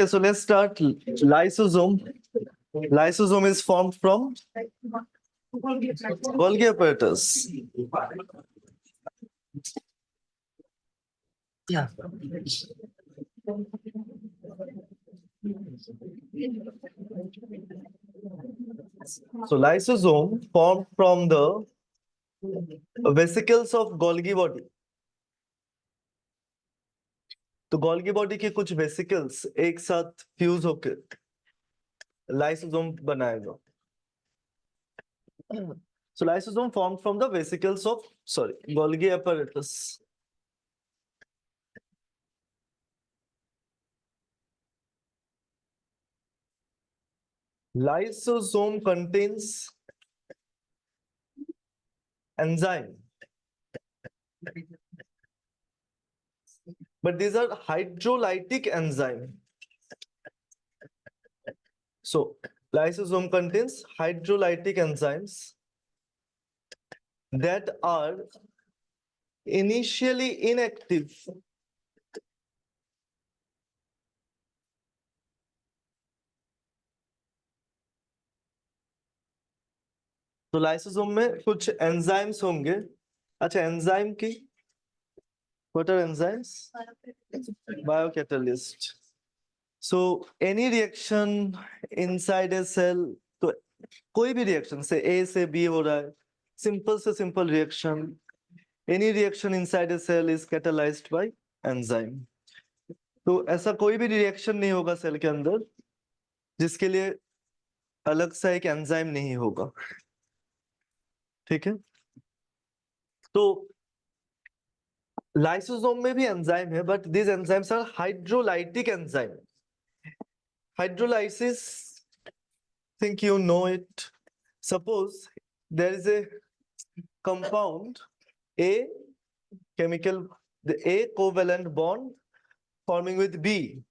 Okay, so let's start. Lysosome. Lysosome is formed from Golgi apparatus. Yeah. So lysosome formed from the vesicles of Golgi body. तो Golgi body के कुछ vesicles एक साथ fuse होकर lysosome बनाएगा. So lysosome formed from the vesicles of Golgi apparatus. Lysosome contains enzyme, but these are hydrolytic enzyme. So lysosome contains hydrolytic enzymes that are initially inactive. तो lysosome में कुछ enzymes होंगे. अच्छा, enzyme की what are enzymes? Biocatalyst. So any reaction inside a cell, तो कोई भी reaction से A से B हो रहा है, सिंपल से simple reaction, any reaction inside a cell is catalyzed by enzyme. तो ऐसा कोई भी रिएक्शन नहीं होगा सेल के अंदर जिसके लिए अलग सा एक एंजाइम नहीं होगा. ठीक है. तो लाइसोसोम में भी एंजाइम है, but this enzymes are hydrolytic enzyme. Hydrolysis, think you know it. Suppose there is a compound A, chemical, the A covalent bond forming with B.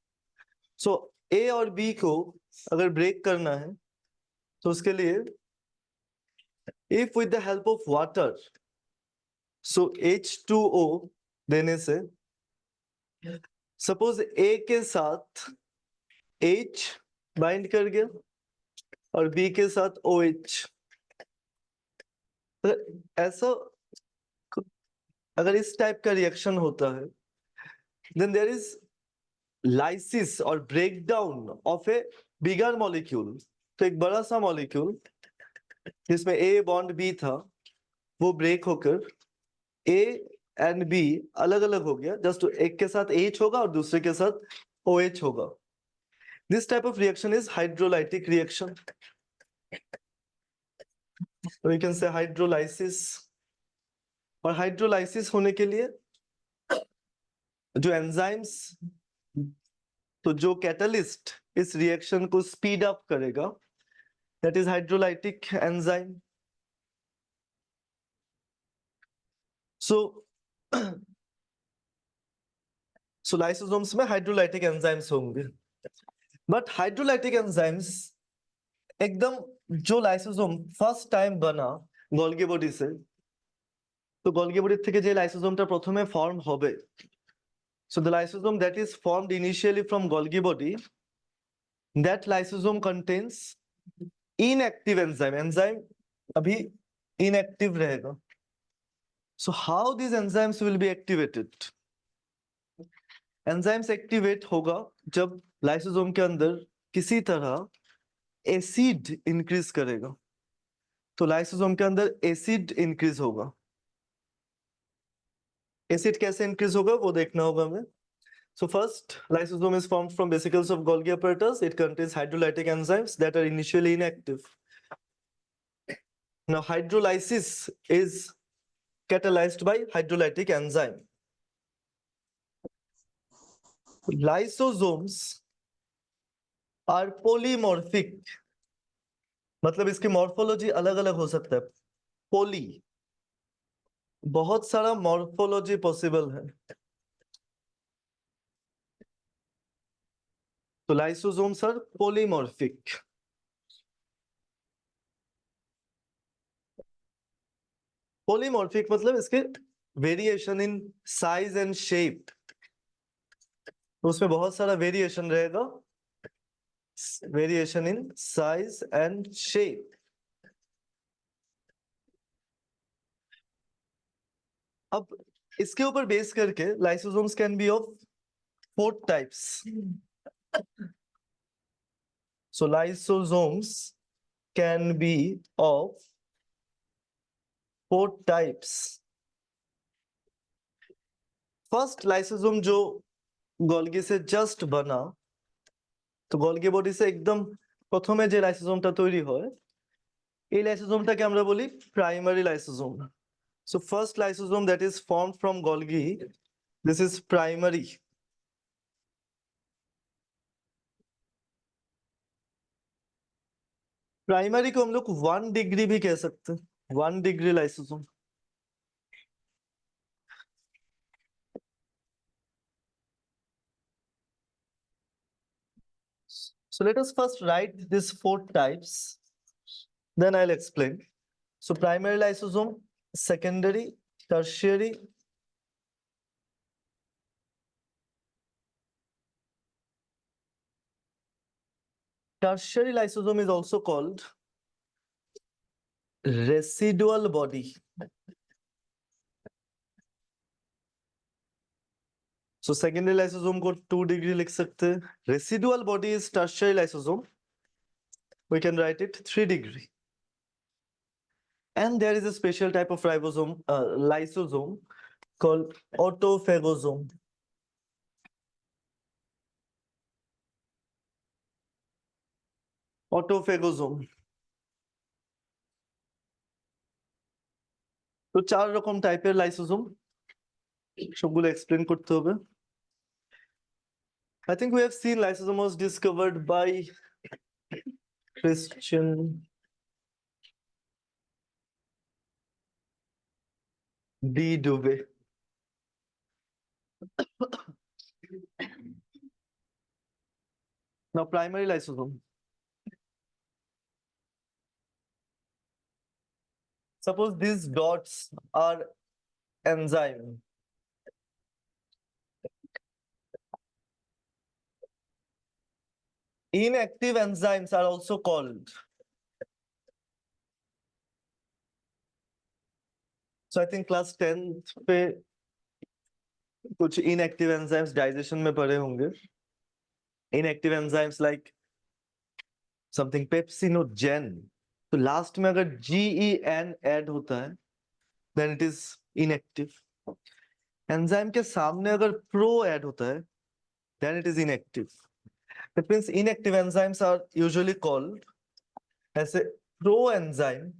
So A और B को अगर ब्रेक करना है तो उसके लिए if with the help of water, so H2O देने से, suppose A के साथ H बाइंड कर गया और B के साथ OH. ऐसा अगर इस टाइप का रिएक्शन होता है, then there is lysis और breakdown of a bigger molecule. तो एक बड़ा सा मॉलिक्यूल जिसमें A बॉन्ड B था वो ब्रेक होकर A एंड B अलग अलग हो गया. जस्ट एक के साथ H होगा और दूसरे के साथ OH होगा. This type of reaction is hydrolytic reaction. We can say hydrolysis. और हाइड्रोलाइसिस होने के लिए जो एंजाइम्स, तो जो कैटलिस्ट इस रिएक्शन को स्पीड अप करेगा, that is hydrolytic enzyme. So lysosomes में हाइड्रोलाइटिक एंजाइम्स होंगे, बट हाइड्रोलाइटिक एंजाइम्स एकदम जो लाइसोसोम फर्स्ट टाइम बना गोल्गी बॉडी से, तो गोल्गी बॉडी থেকে যে লাইসোসোমটা প্রথমে ফর্ম হবে, so the lysosome that is formed initially from Golgi body, that lysosome contains inactive enzyme. Enzyme अभी inactive रहेगा. So how these enzymes will be activated? Enzymes activate होगा जब lysosome के अंदर किसी तरह एसिड इंक्रीज करेगा. तो lysosome के अंदर एसिड इंक्रीज होगा. एसिड कैसे इंक्रीज होगा वो देखना होगा हमें. So first, lysosome is formed from vesicles of Golgi apparatus. It contains hydrolytic enzymes that are initially inactive. Now, hydrolysis is catalyzed by hydrolytic enzyme. Lysosomes are polymorphic. मतलब इसकी morphology अलग अलग हो सकता है. पोली, बहुत सारा मॉर्फोलॉजी पॉसिबल है. तो लाइसोसोम्स आर polymorphic. Polymorphic मतलब इसके variation in size and shape, तो उसमें बहुत सारा वेरिएशन रहेगा variation in size and shape. अब इसके ऊपर बेस करके lysosomes can be of 4 types. So lysosomes can be of 4 types. First lysosome जो गोल्गी से just बना, তো গোলগি বডি से एकदम প্রথমে যে লাইসোজোমটা তৈরি হয় এই লাইসোজোমটাকে আমরা বলি primary lysosome. So first lysosome that is formed from Golgi, this is primary. Primary को हम लोग 1 डिग्री भी कह सकते हैं, 1 degree lysosome. So let us first write these 4 types, then I'll explain. So primary lysosome, secondary, tertiary, tertiary lysosome is also called residual body. So secondary lysosome को 2 degree लिख सकते हैं. Residual body is tertiary lysosome. We can write it 3 degree. And there is a special type of ribosome, lysosome called autophagosome. Autophagosome. তো 4 রকম টাইপের lysosome, সবগুলো explain করতে হবে. I think we have seen lysosome was discovered by Christian D. Dubé. Now primary lysosome. Suppose these dots are enzyme. Inactive enzymes are also called. So I think class 10th पे कुछ inactive enzymes digestion में पढ़े होंगे. Inactive enzymes like something pepsinogen. तो last में अगर GEN add होता है then it is inactive. Enzyme के सामने अगर प्रो ऐड होता है then it is inactive. That means inactive enzymes are usually called as a proenzyme,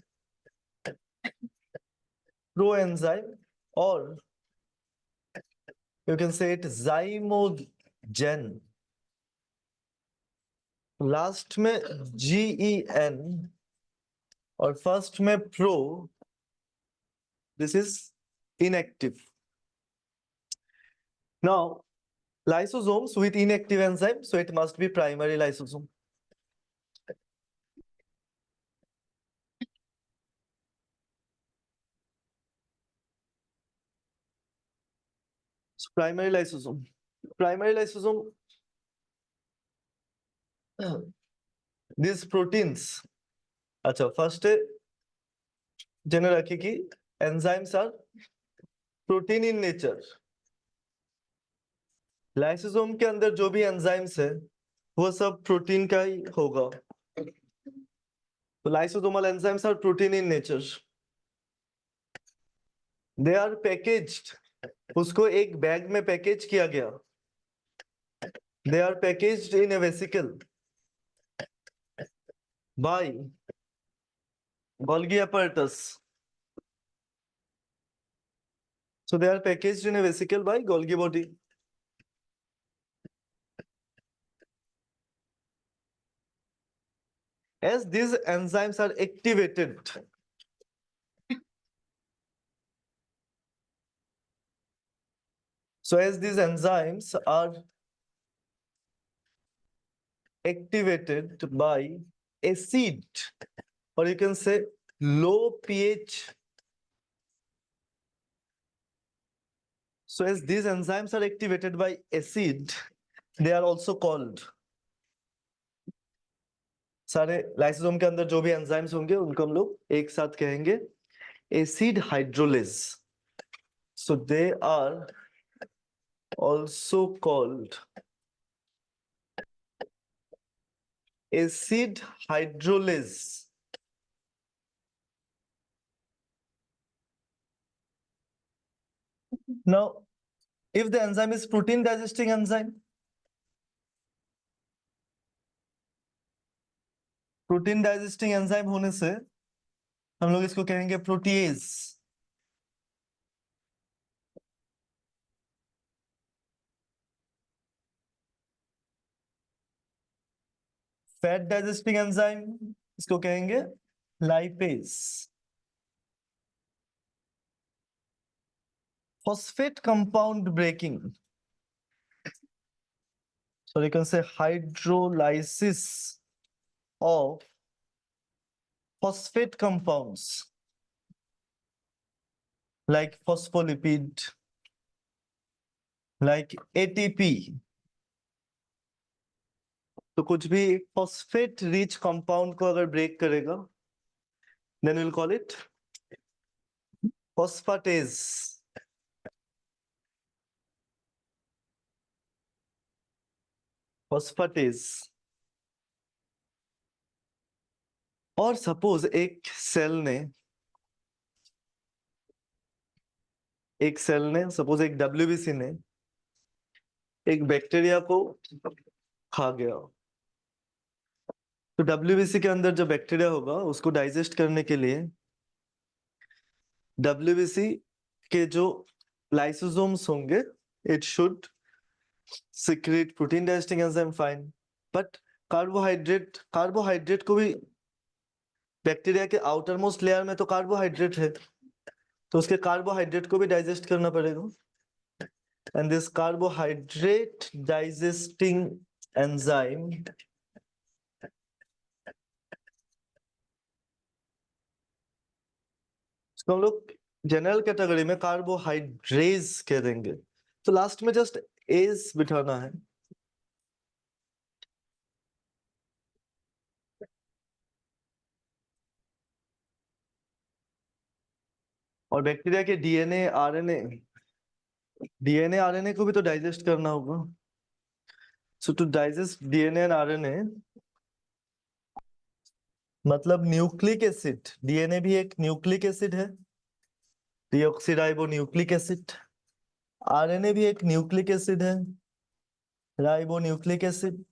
or you can say it zymogen. Last में GEN और first में pro, this is inactive. Now lysosomes with inactive enzyme, so it must be primary lysosome. So primary lysosome. Primary lysosome, these proteins. अच्छा, first जने रखिए कि enzymes are protein in nature. Lysosome के अंदर जो भी एंजाइम्स है वो सब प्रोटीन का ही होगा. तो lysosomal enzymes are protein in nature. They are packaged, उसको एक बैग में पैकेज किया गया. They are packaged in a vesicle by Golgi apparatus. So they are packaged in a vesicle by Golgi body. As these enzymes are activated, so as these enzymes are activated by acid, or you can say low pH. So as these enzymes are activated by acid, they are also called सारे lysosome के अंदर जो भी enzymes होंगे उनको हम लोग एक साथ कहेंगे acid hydrolase. So they are also called acid hydrolase. Now, if the enzyme is protein digesting enzyme, protein digesting enzyme होने से हम लोग इसको कहेंगे प्रोटीएज. फैट डाइजेस्टिंग एंजाइम इसको कहेंगे lipase. phosphate compound breaking, so you can say hydrolysis of phosphate compounds like phospholipid, like ATP. तो कुछ भी phosphate rich compound को अगर break करेगा, then we'll call it phosphatase. Phosphatase. और सपोज एक सेल ने सपोज एक WBC ने एक बैक्टीरिया को खा गया, तो WBC के अंदर जो बैक्टीरिया होगा उसको डाइजेस्ट करने के लिए WBC के जो लाइसोसोम्स होंगे, it should secrete protein digesting enzyme, fine. But carbohydrate को भी बैक्टीरिया के आउटर मोस्ट लेयर में तो कार्बोहाइड्रेट है, तो उसके कार्बोहाइड्रेट को भी डाइजेस्ट करना पड़ेगा. And this carbohydrate digesting enzyme इसको हम लोग जनरल कैटेगरी में कार्बोहाइड्रेज कह देंगे. तो लास्ट में जस्ट एज बिठाना है. और बैक्टीरिया के डीएनए आरएनए को भी तो डाइजेस्ट करना होगा. So to digest DNA and RNA मतलब न्यूक्लिक एसिड, डीएनए भी एक न्यूक्लिक एसिड है, डीऑक्सीराइबो न्यूक्लिक एसिड. आरएनए भी एक न्यूक्लिक एसिड है, ribo nucleic acid.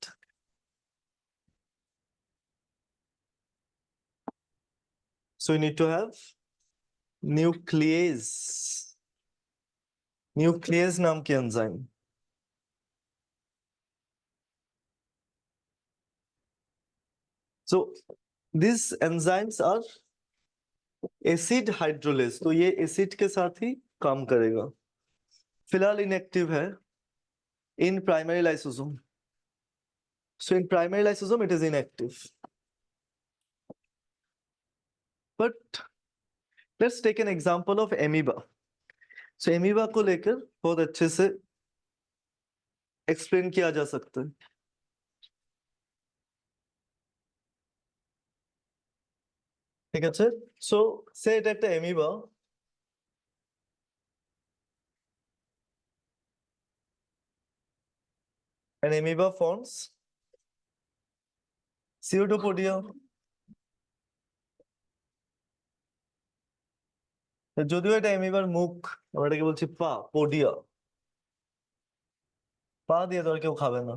So you need to have nuclease, nucleus नाम की enzyme. So this enzymes are acid hydrolase, तो ये एसिड के साथ ही काम करेगा. फिलहाल इनएक्टिव है in primary lysosome. So in primary lysosome it is inactive. But let's take an example of amoeba. So amoeba को लेकर बहुत अच्छे से एक्सप्लेन किया जा सकता है. ঠিক আছে. সো সে এটা একটা amoeba, an amoeba forms pseudopodia. যদিও এটা অ্যামিবার মুখ, আমরা এটাকে বলছি পা, পোডিয়া. পা দিয়ে তো আর কেউ খাবে না.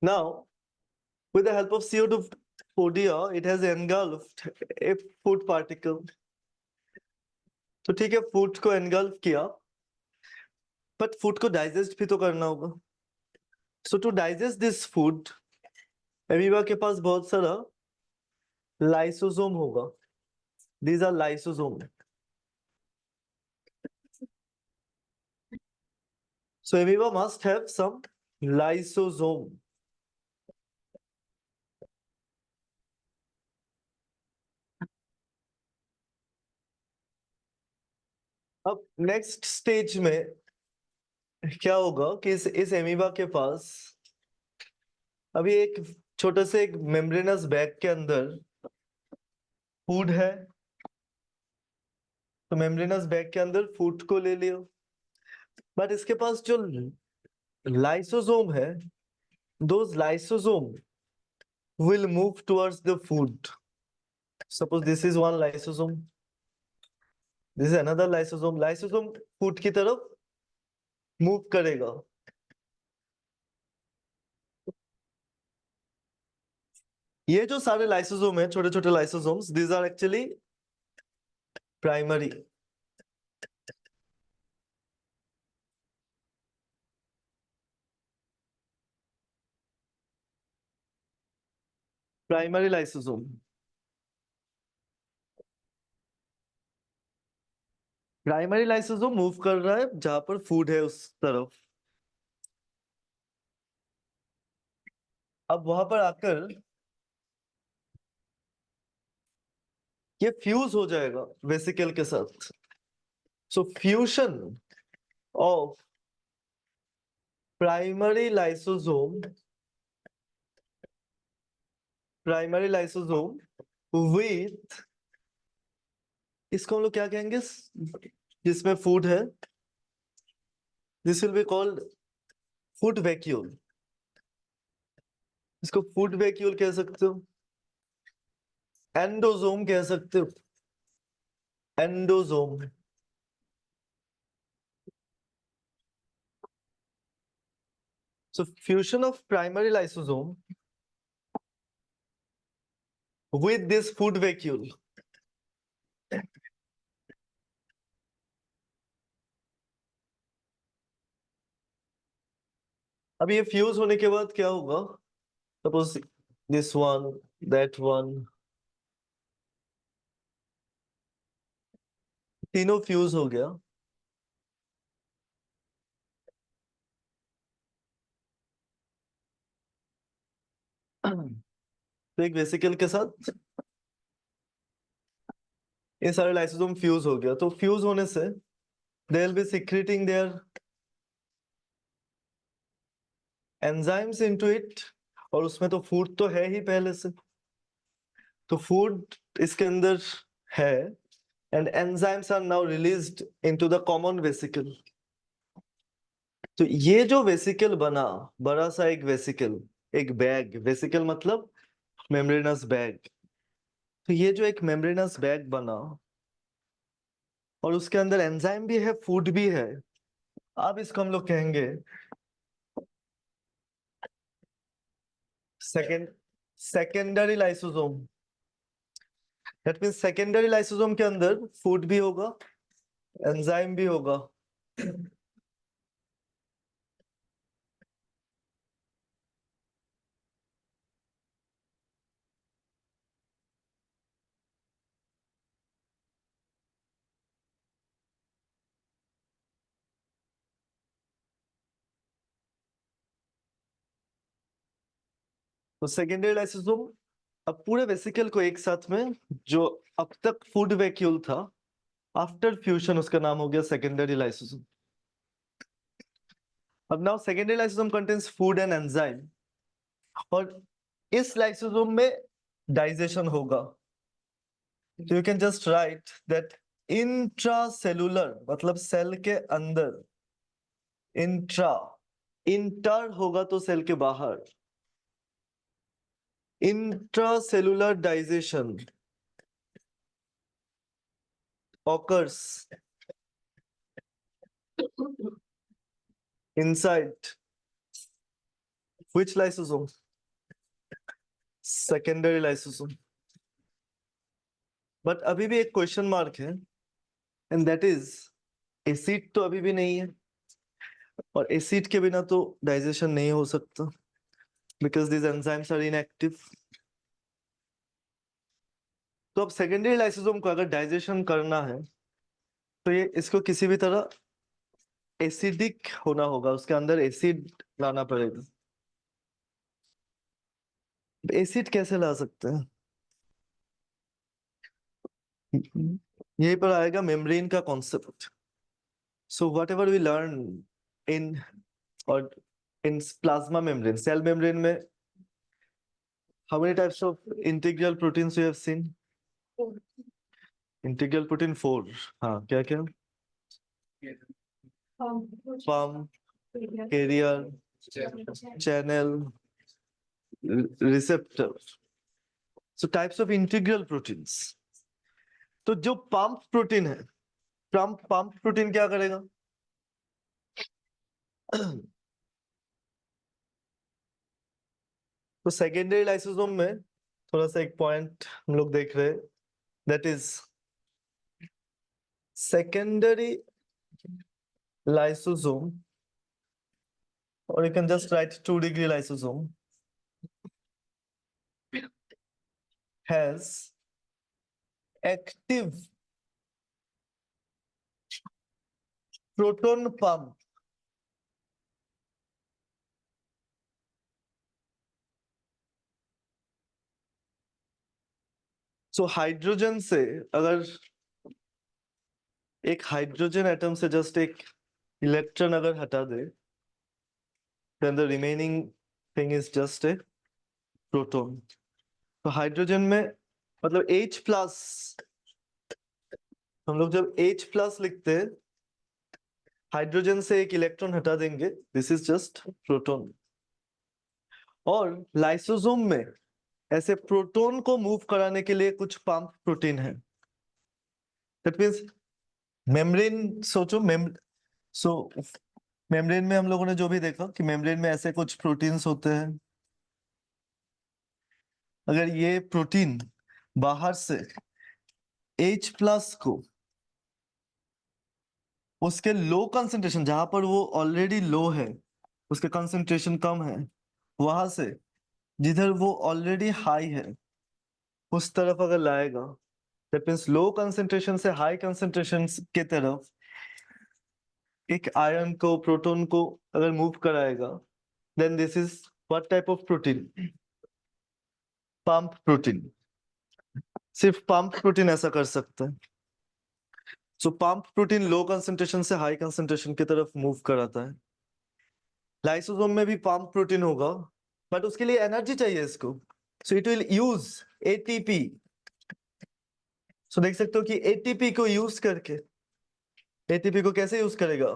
Now, with the help of pseudopodia, it has engulfed a food particle. तो ठीक है, फूड को एनगल्फ किया, बट फूड को डाइजेस्ट भी तो करना होगा. So to digest this food, amoeba के पास बहुत सारा लाइसोसोम होगा. These are lysosome. So amoeba must have some lysosome. अब नेक्स्ट स्टेज में क्या होगा कि इस एमीबा के पास अभी एक छोटे से एक मेम्ब्रेनस बैग के अंदर फूड है, तो मेम्ब्रेनस बैग के अंदर फूड को ले लियो, बट इसके पास जो लाइसोसोम है, those lysosome will move towards the food. Suppose this is one lysosome, this is another lysosome. Lysosome food की तरफ मूव करेगा। ये जो सारे लाइसोसोम है, छोटे छोटे lysosomes, these are actually primary। Primary lysosome, primary lysosome move कर रहा है जहां पर फूड है उस तरफ। अब वहां पर आकर ये फ्यूज हो जाएगा वेसिकल के साथ। So fusion of primary lysosome, primary lysosome with, इसको हम लोग क्या कहेंगे जिसमें फूड है, this will be called food vacuole. इसको फूड वैक्यूल कह सकते हो, एंडोसोम कह सकते हो, endosome. So fusion of primary lysosome with this food vacuole, अब ये फ्यूज होने के बाद क्या होगा, suppose this one, that one, तीनों फ्यूज हो गया। तो एक वेसिकल के साथ ये सारे लाइसोसोम फ्यूज हो गया, तो फ्यूज होने से they will be secreting their enzymes into it, और उसमें तो फूड तो है ही पहले से, तो फूड इसके अंदर है, and enzymes are now released into the common vesicle. तो ये जो वेसिकल बना, बड़ा सा एक वेसिकल, एक बैग, वेसिकल मतलब मेम्ब्रेनस बैग, तो ये जो एक मेम्ब्रेनस बैग बना और उसके अंदर एंजाइम भी है, फूड भी है, अब इसको हम लोग कहेंगे second secondary lysosome. That means secondary lysosome के अंदर फूड भी होगा, एंजाइम भी होगा। तो सेकेंडरी लाइसोसोम अब पूरे वेसिकल को एक साथ में, जो अब तक फूड वैक्यूल था, आफ्टर फ्यूजन उसका नाम हो गया सेकेंडरी लाइसोसोम। अब now secondary lysosome contains food and enzyme, और इस लाइसोसोम में डाइजेशन होगा। तो you can just right that intracellular मतलब सेल के अंदर, इंट्रा, इंटर होगा तो सेल के बाहर, intracellular digestion occurs inside which lysosome? Secondary lysosome। But अभी भी एक क्वेश्चन मार्क है, एंड दैट इज एसिड तो अभी भी नहीं है, और एसिड के बिना तो डाइजेशन नहीं हो सकता, because this enzymes are inactive. तो अब सेकेंडरी लाइसोसोम को अगर डाइजेशन करना है, तो ये इसको किसी भी तरह एसिडिक होना होगा, उसके अंदर एसिड लाना पड़ेगा। एसिड कैसे ला सकते हैं? यहीं पर आएगा मेम्ब्रेन का concept. So whatever we learn in or in plasma membrane, cell membrane में, how many types of integral proteins you have seen? Integral protein 4. हाँ, क्या क्या? Pump, carrier, channel, receptor. So types of integral proteins. तो जो pump protein है, pump protein क्या करेगा? तो सेकेंडरी लाइसोसोम में थोड़ा सा एक पॉइंट हम लोग देख रहे हैं, that is secondary lysosome, or you can just write 2-degree lysosome, has active proton pump. So hydrogen से अगर एक हाइड्रोजन एटम से जस्ट एक इलेक्ट्रॉन अगर हटा दे, then the remaining thing is just a proton. तो हाइड्रोजन में मतलब H प्लस, हम लोग जब H प्लस लिखते हैं, हाइड्रोजन से एक इलेक्ट्रॉन हटा देंगे, दिस इज जस्ट प्रोटॉन. और लाइसोसोम में ऐसे प्रोटॉन को मूव कराने के लिए कुछ पंप प्रोटीन है. दैट मींस मेम्ब्रेन, सोचो मेम्ब्रेन में हम लोगों ने जो भी देखा कि मेम्ब्रेन में ऐसे कुछ प्रोटीन्स होते हैं. अगर ये प्रोटीन बाहर से H प्लस को उसके लो कंसंट्रेशन, जहां पर वो ऑलरेडी लो है, उसके कंसंट्रेशन कम है, वहां से जिधर वो ऑलरेडी हाई है उस तरफ अगर लाएगा, दैट मींस लो कंसंट्रेशन से हाई कंसंट्रेशन के तरफ एक आयन को, प्रोटॉन को अगर मूव कराएगा, then this is what type of protein? Pump protein. सिर्फ पंप प्रोटीन ऐसा कर सकता है. So pump protein low concentration से हाई कंसंट्रेशन की तरफ मूव कराता है. लाइसोसोम में भी पंप प्रोटीन होगा, बट उसके लिए एनर्जी चाहिए इसको. So it will use ATP. So देख सकते हो कि एटीपी को यूज करके, एटीपी को कैसे यूज करेगा?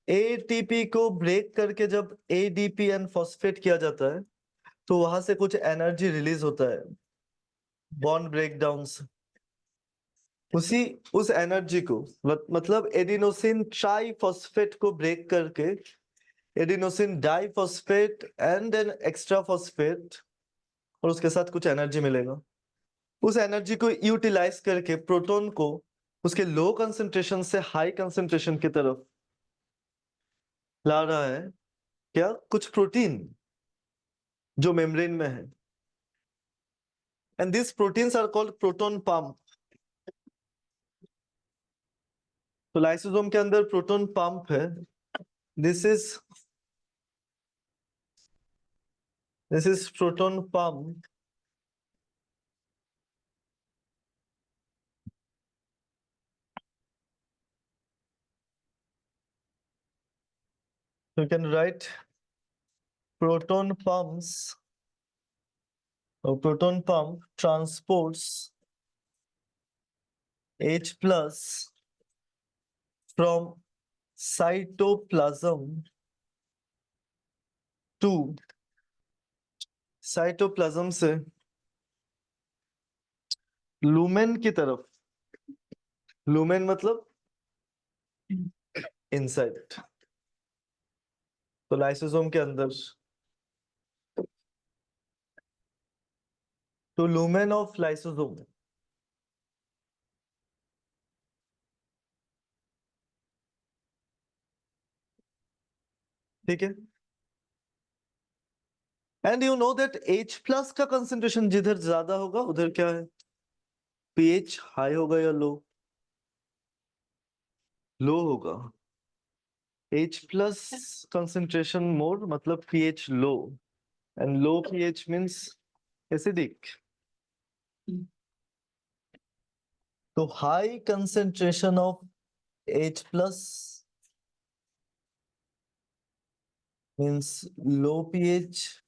एटीपी को ब्रेक करके जब एडीपी एन फॉस्फेट किया जाता है, तो वहां से कुछ एनर्जी रिलीज होता है बॉन्ड ब्रेकडाउन से. उस एनर्जी को मतलब एडिनोसिन ट्राइफॉस्फेट को ब्रेक करके adenosine diphosphate and an extra phosphate, और उसके साथ कुछ एनर्जी मिलेगा. उस एनर्जी को यूटिलाइज करके प्रोटॉन को उसके लो कंसंट्रेशन से हाई कंसंट्रेशन की तरफ ला रहा है. क्या? कुछ प्रोटीन जो मेम्ब्रेन में है. And this proteins are called proton pump. तो लाइसोसोम के अंदर प्रोटॉन पंप है. This is proton pump. You can write proton pumps, or proton pump transports H plus from cytoplasm to cytoplasm से lumen की तरफ. Lumen मतलब inside. तो lysosome के अंदर तो लूमेन ऑफ लाइसोसोम. ठीक है. And you know that H plus का कंसेंट्रेशन जिधर ज्यादा होगा उधर क्या है? पीएच हाई होगा या लो? लो होगा. H plus concentration more मतलब pH low, and low pH means acidic. तो high concentration of H plus means low pH,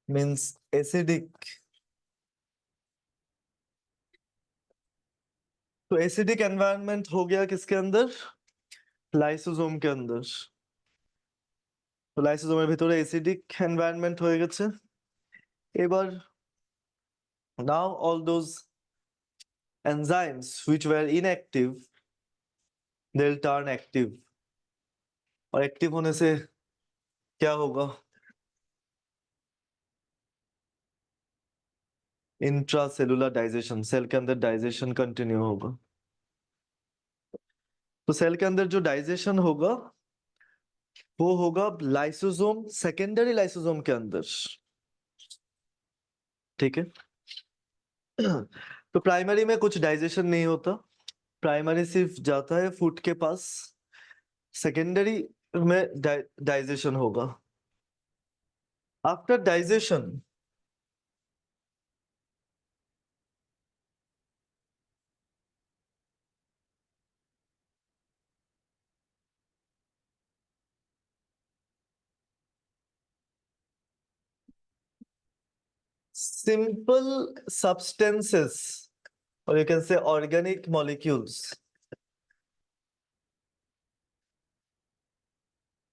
means acidic. तो एसिडिक एनवायरनमेंट हो गया किसके अंदर? लाइसोसोम के अंदर। तो লাইসোজোমের ভিতরে এসিডিক এনवायरनमेंट হয়ে গেছে। এবার now all those enzymes which were inactive they'll turn active, और एक्टिव होने से क्या होगा? इंट्रासेलुलर डाइजेशन, सेल के अंदर डाइजेशन कंटिन्यू होगा। तो सेल के अंदर जो डाइजेशन होगा वो होगा लाइसोसोम, सेकेंडरी लाइसोसोम के अंदर। ठीक है। तो प्राइमरी में कुछ डाइजेशन नहीं होता, प्राइमरी सिर्फ जाता है फूड के पास, सेकेंडरी में डाइजेशन होगा। After digestion simple substances, or you can say organic molecules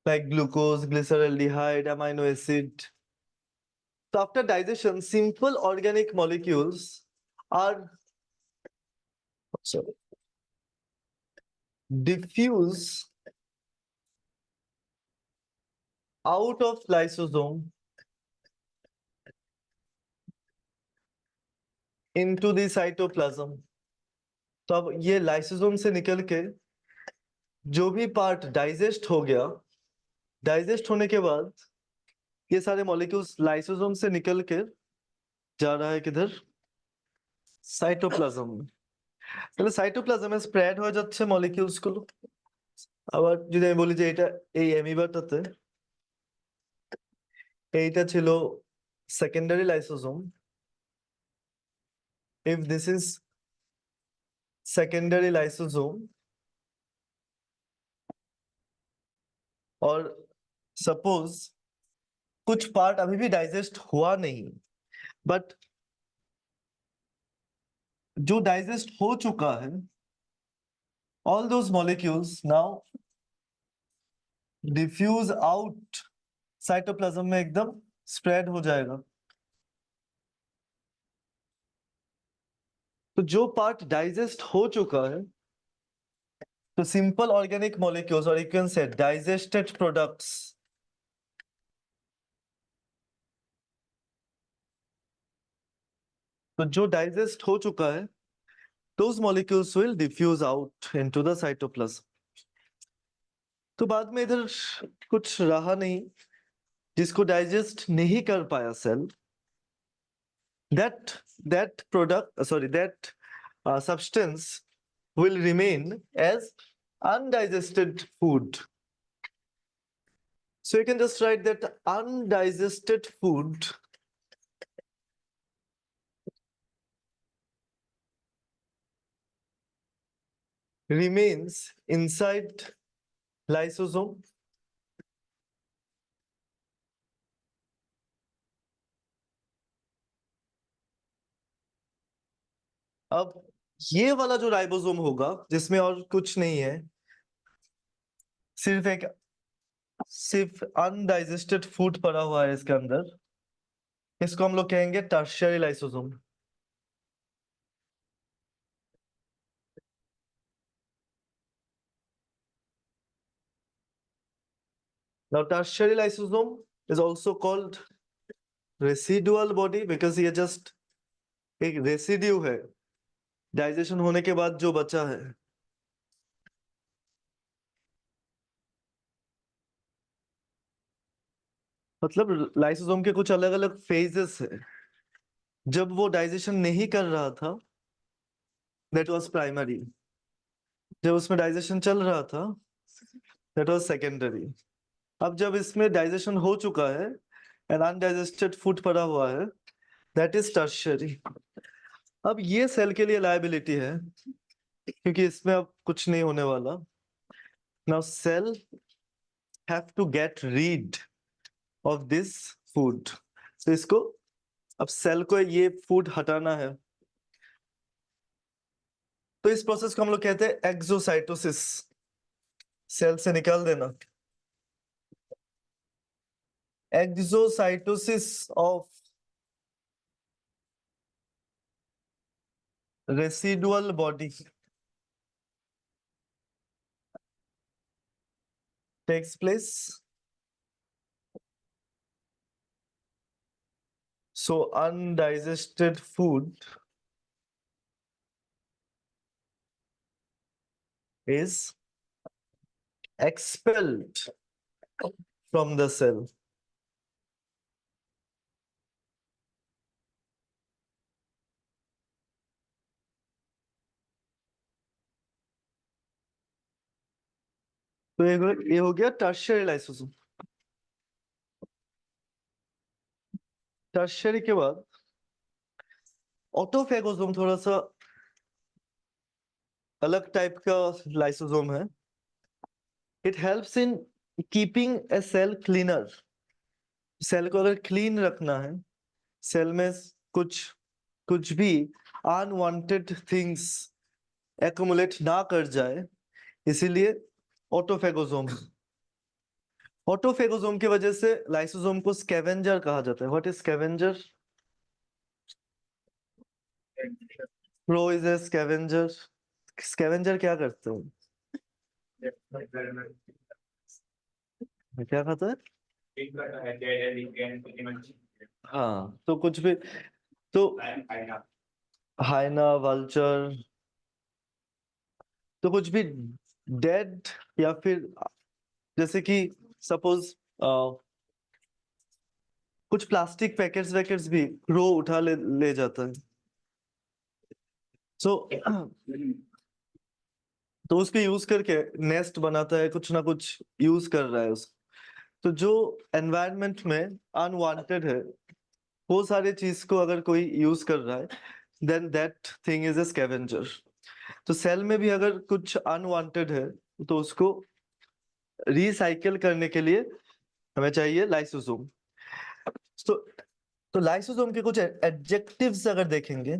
like glucose, glyceraldehyde, amino acid. So after digestion, simple organic molecules are sorry, diffuse out of lysosome into the cytoplasm. तो अब ये lysosome से निकल के जो भी part digest हो गया, डाइजेस्ट होने के बाद ये सारे मॉलिक्यूल्स लाइसोसोम से निकल के जा रहा है किधर? সাইটোপ্লাজম। তাহলে সাইটোপ্লাজমে স্প্রেড হয়ে যাচ্ছে মলিকিউলস গুলো। আবার যদি আমি বলি যে এটা এই অ্যামিবাটাতে এইটা ছিল secondary lysosome, if this is secondary lysosome, और सपोज कुछ पार्ट अभी भी डाइजेस्ट हुआ नहीं, बट जो डाइजेस्ट हो चुका है all those molecules now diffuse out, cytoplasm में एकदम स्प्रेड हो जाएगा। तो जो पार्ट डाइजेस्ट हो चुका है, तो सिंपल ऑर्गेनिक मॉलिक्यूल्स और you can say digested products, तो जो डाइजेस्ट हो चुका है those molecules will diffuse out into the cytoplasm। तो बाद में इधर कुछ रहा नहीं जिसको डाइजेस्ट नहीं कर पाया cell, that product that substance will remain as undigested food। So you can just write that undigested food remains inside lysosome, अब ये वाला जो राइबोसोम होगा जिसमें और कुछ नहीं है, सिर्फ अनडाइजेस्टेड फूड पड़ा हुआ है इसके अंदर, इसको हम लोग कहेंगे tertiary lysosome. Now tertiary lysosome is also called residual body because ये just एक रेसिड्यू है डाइजेशन होने के बाद जो बचा है। मतलब लाइसोसोम के कुछ अलग अलग फेजेस है। जब वो डाइजेशन नहीं कर रहा था दैट वाज प्राइमरी, जब उसमें डाइजेशन चल रहा था दैट वाज सेकेंडरी। अब जब इसमें डाइजेशन हो चुका है एंड अनडाइजेस्टेड फूड पड़ा हुआ है दैट इज टर्शियरी। अब ये सेल के लिए लायबिलिटी है क्योंकि इसमें अब कुछ नहीं होने वाला। Now cell have to get rid of this food. तो इसको, अब सेल को ये फूड हटाना है, तो इस प्रोसेस को हम लोग कहते हैं एक्सोसाइटोसिस। सेल से निकाल देना, exocytosis of residual body takes place. So undigested food is expelled from the cell. तो ये हो गया टर्शियरी लाइसोसोम। टर्शियरी के बाद ऑटोफेगोसोम थोड़ा सा अलग टाइप का लाइसोसोम है। It helps in keeping a cell cleaner. Cell को अगर क्लीन रखना है, सेल में कुछ कुछ भी अनवांटेड थिंग्स एक्युमुलेट ना कर जाए, इसीलिए ऑटोफेगोसोम। ऑटोफेगोसोम की वजह से लाइसोसोम को स्कैवेंजर कहा जाता है। What is scavenger? Pro is a scavenger. Scavenger क्या करते हैं? क्या खाता है? हाँ, तो कुछ भी, तो हाइना, वल्चर, तो कुछ भी डेड, या फिर जैसे कि सपोज कुछ प्लास्टिक पैकेट्स वैकेट्स भी क्रो उठा ले जाता है। सो तो उसको यूज करके नेस्ट बनाता है, कुछ ना कुछ यूज कर रहा है उसको। तो जो एनवायरनमेंट में अनवांटेड है, वो सारी चीज को अगर कोई यूज कर रहा है, then that thing is a scavenger. तो सेल में भी अगर कुछ अनवांटेड है, तो उसको रिसाइकिल करने के लिए हमें चाहिए लाइसोसोम। तो लाइसोसोम के कुछ एडजेक्टिव्स अगर देखेंगे,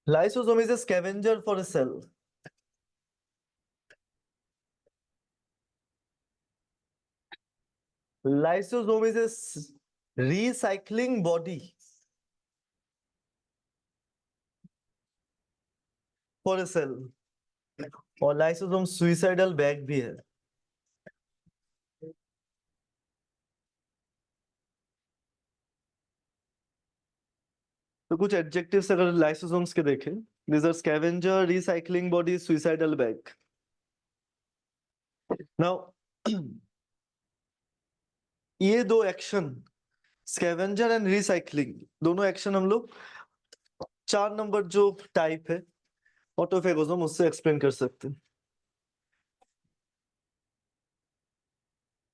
lysosome is a scavenger for a cell. Lysosome is a recycling body for a cell। और लाइसोसोम सुइसाइडल बैग भी है। तो कुछ एडजेक्टिव्स अगर लाइसोसोम्स के देखें, this are scavenger, recycling body, suicidal bag. Now ये दो एक्शन, स्कैवेंजर एंड रिसाइकलिंग, दोनों एक्शन हम लोग 4 नंबर जो टाइप है ऑटोफेगोसोम, उससे एक्सप्लेन कर सकते हैं।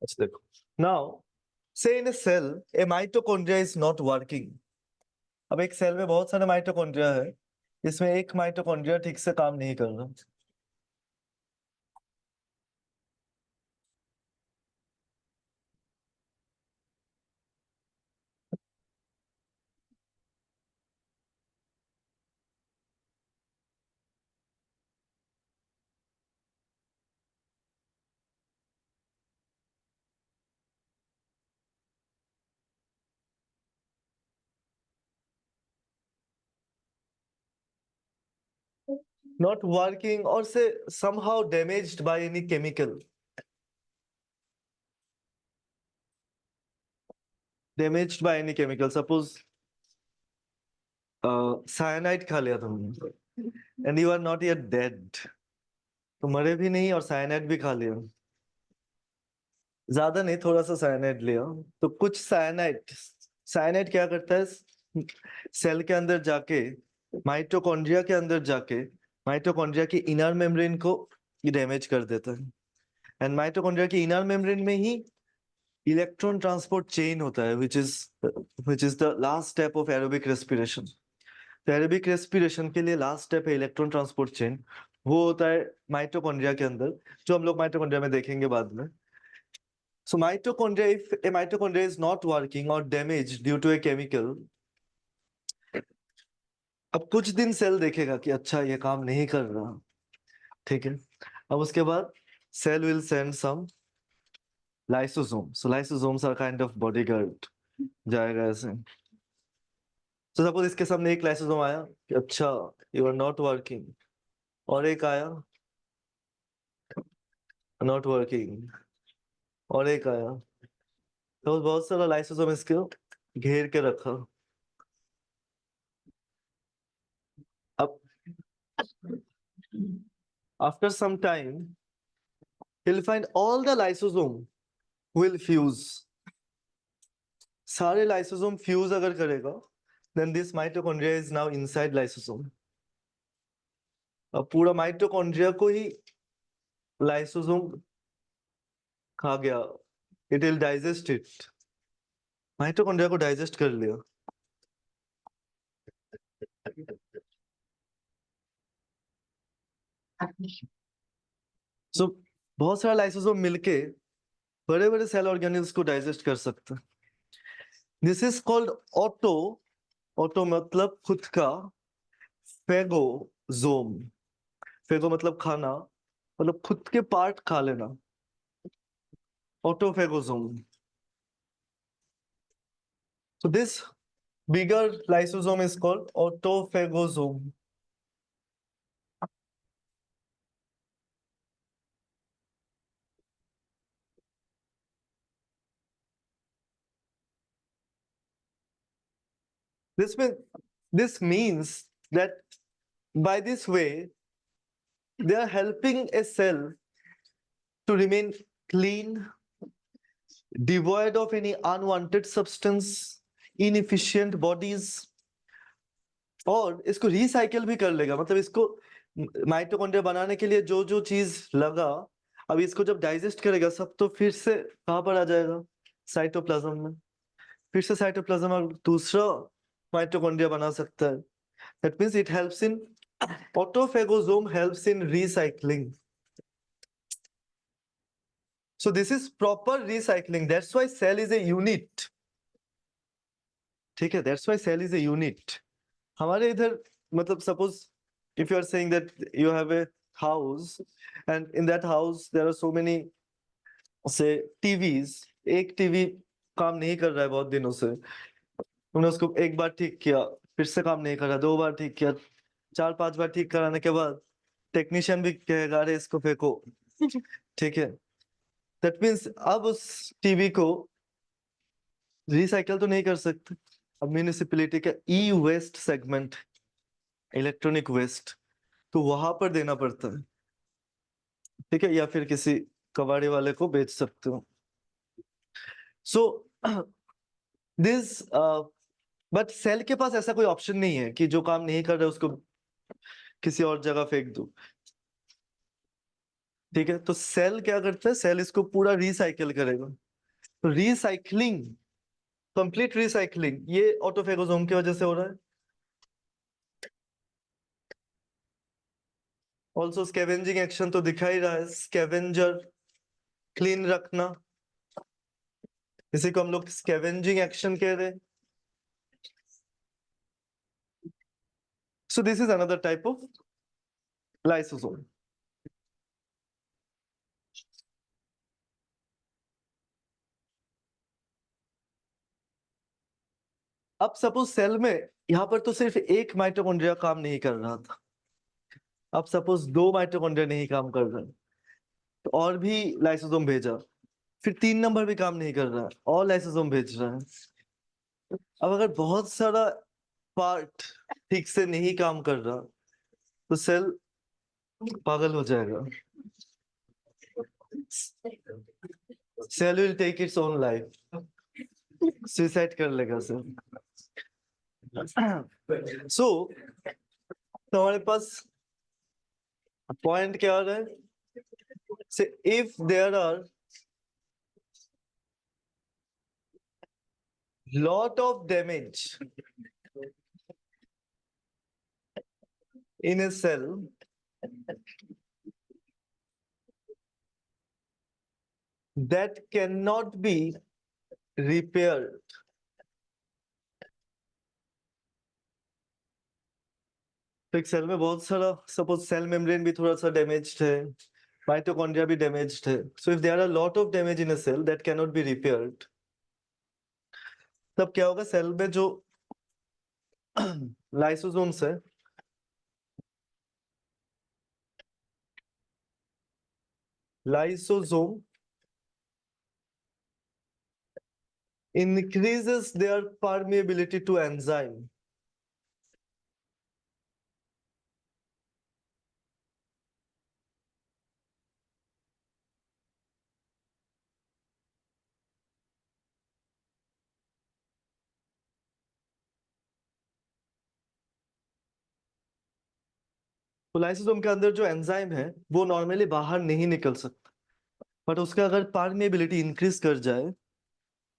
अच्छा देखो, now say in a cell a mitochondria is not working. अब एक सेल में बहुत सारे माइटोकॉन्ड्रिया है, इसमें एक माइटोकॉन्ड्रिया ठीक से काम नहीं कर रहा। नॉट वर्किंग और से somehow damaged by any chemical, damaged by any chemical, suppose cyanide खा लिया तुमने and you are not yet dead, तो मरे भी नहीं और साइनाइड भी खा लिया, ज्यादा नहीं, थोड़ा सा साइनाइड लिया। तो कुछ साइनाइड, साइनाइड क्या करता है, सेल के अंदर जाके, माइटोकॉन्ड्रिया के अंदर जाके, माइटोकॉन्ड्रिया की इनर मेम्ब्रेन को डैमेज कर देता है। एंड माइटोकॉन्ड्रिया की इनर मेम्ब्रेन में ही इलेक्ट्रॉन ट्रांसपोर्ट चेन होता है which is the last step of aerobic respiration. तो एरोबिक रेस्पिरेशन के लिए लास्ट स्टेप है इलेक्ट्रॉन ट्रांसपोर्ट चेन। वो होता है माइटोकॉन्ड्रिया के अंदर, जो हम लोग माइटोकॉन्ड्रिया में देखेंगे बाद में। So mitochondria, if a mitochondria is not working or damaged due to a chemical, अब कुछ दिन सेल देखेगा कि अच्छा ये काम नहीं कर रहा, ठीक है। अब उसके बाद cell will send some lysosome. So lysosomes are kind of bodyguard, जाएगा ऐसे। तो सपोज इसके सामने एक लाइसोसोम आया कि अच्छा यू आर नॉट वर्किंग, और एक आया नॉट वर्किंग, और एक आया, तो बहुत सारा लाइसोसोम इसको घेर के रखा। अब after some time he'll find all the lysosome will fuse। सारे लाइसोसोम फ्यूज अगर करेगा then this mitochondria is now inside lysosome। अब पूरा माइटोकॉन्ड्रिया को ही लाइसोसोम खा गया, it will digest it. Mitochondria को डाइजेस्ट कर लिया। सो बहुत सारा लाइसोसोम मिलके बड़े बड़े सेल ऑर्गेनेल्स को डाइजेस्ट कर सकते हैं। This is called auto. Auto मतलब खुद का, फेगोजोम, फेगो मतलब खाना, मतलब खुद के पार्ट खा लेना, ऑटोफेगोसोम। So this bigger lysosome is called autophagosome। This means that by this way they are helping a cell to remain clean, devoid of any unwanted substance, inefficient bodies, और इसको रिसाइकिल भी कर लेगा। मतलब इसको माइटोकॉन्ड्रिया बनाने के लिए जो जो चीज लगा, अब इसको जब डाइजेस्ट करेगा सब, तो फिर से कहाँ पर आ जाएगा, साइटोप्लाज्म में। फिर से साइटोप्लाज्म और दूसरा माइटोकॉन्ड्रिया बना सकता है। That means it helps in, autophagosome helps in recycling. So this is proper recycling, that's why cell is a unit. ठीक है, that's why cell is a unit. हमारे इधर मतलब suppose if you are saying that you have a house and in that house there are so many say TVs, एक TV काम नहीं कर रहा है बहुत दिनों से, तुमने उसको एक बार ठीक किया, फिर से काम नहीं कर रहा, दो बार ठीक किया, चार पांच बार ठीक कराने के बाद टेक्नीशियन भी कहेगा अरे इसको फेंको। ठीक है, दैट मीन्स अब उस टीवी को रिसाइकल तो नहीं कर सकते। अब म्यूनिसिपैलिटी का ई वेस्ट सेगमेंट, इलेक्ट्रॉनिक वेस्ट, तो वहां पर देना पड़ता है। ठीक है, या फिर किसी कबाड़े वाले को बेच सकते हो। सो दिस बट सेल के पास ऐसा कोई ऑप्शन नहीं है कि जो काम नहीं कर रहा है उसको किसी और जगह फेंक दो। ठीक है, तो सेल क्या करता है, सेल इसको पूरा रिसाइकिल करेगा। तो रिसाइकलिंग, कंप्लीट रिसाइकलिंग, ये ऑटोफेगोसोम की वजह से हो रहा है। ऑल्सो स्कैवेंजिंग एक्शन तो दिखा ही रहा है, स्कैवेंजर, क्लीन रखना, इसी को हम लोग स्कैवेंजिंग एक्शन कह रहे हैं। सो this is another type of lysosome. अब सपोज सेल में यहाँ पर तो सिर्फ एक माइटोकॉन्ड्रिया काम नहीं कर रहा था, अब सपोज दो माइटोकॉन्ड्रिया नहीं काम कर रहा, तो और भी लाइसोसोम भेजा, फिर तीन नंबर भी काम नहीं कर रहा और लाइसोसोम भेज रहा है। अब अगर बहुत सारा पार्ट ठीक से नहीं काम कर रहा तो सेल पागल हो जाएगा, cell will take its own life, suicide कर लेगा सेल। सो तो हमारे पास पॉइंट क्या आ रहा है, say if there are lot of damage in a cell that cannot be repaired. तो एक सेल में बहुत सारा सपोज सेल मेम्ब्रेन भी थोड़ा सा डैमेज्ड है, माइटोकॉन्ड्रिया भी डैमेज्ड है. So if there are lot of damage in a cell that can not be repaired, तब क्या होगा, सेल में जो लाइसोसोम्स है lysosome increases their permeability to enzyme. तो लाइसोसोम के अंदर जो एंजाइम है वो नॉर्मली बाहर नहीं निकल सकता, बट उसका अगर परमेबिलिटी इंक्रीज कर जाए,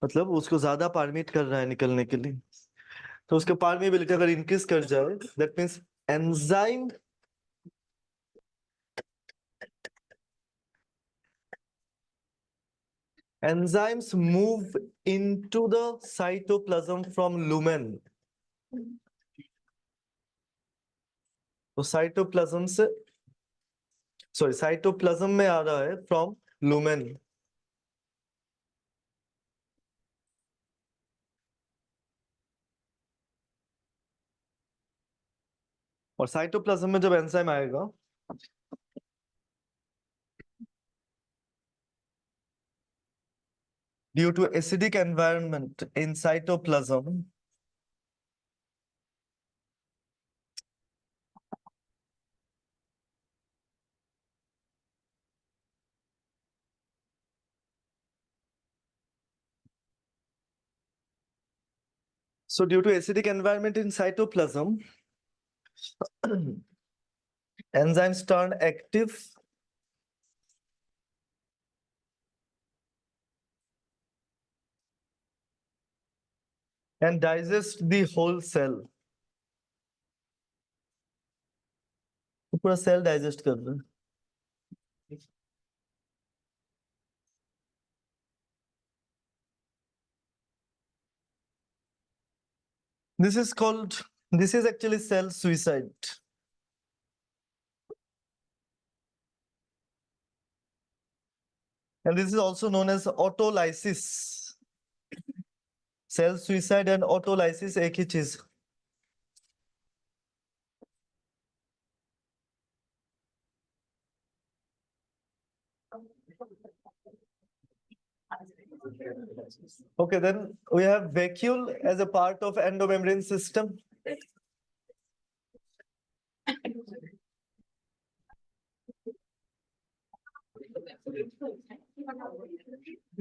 मतलब उसको ज्यादा परमिट कर रहा है निकलने के लिए, तो उसका परमेबिलिटी अगर इंक्रीज कर जाए, that means enzyme enzymes move into the cytoplasm from lumen. तो साइटोप्लाज्म से, सॉरी, साइटोप्लाज्म में आ रहा है फ्रॉम लुमेन. और साइटोप्लाज्म में जब एंजाइम आएगा, due to acidic environment in cytoplasm, so due to acidic environment in cytoplasm, enzymes turn active and digest the whole cell. तो पूरा सेल डाइजेस्ट कर रहा है. This is called, this is actually cell suicide. And this is also known as autolysis. Cell suicide and autolysis एक ही चीज. Okay, then we have vacuole as a part of endomembrane system.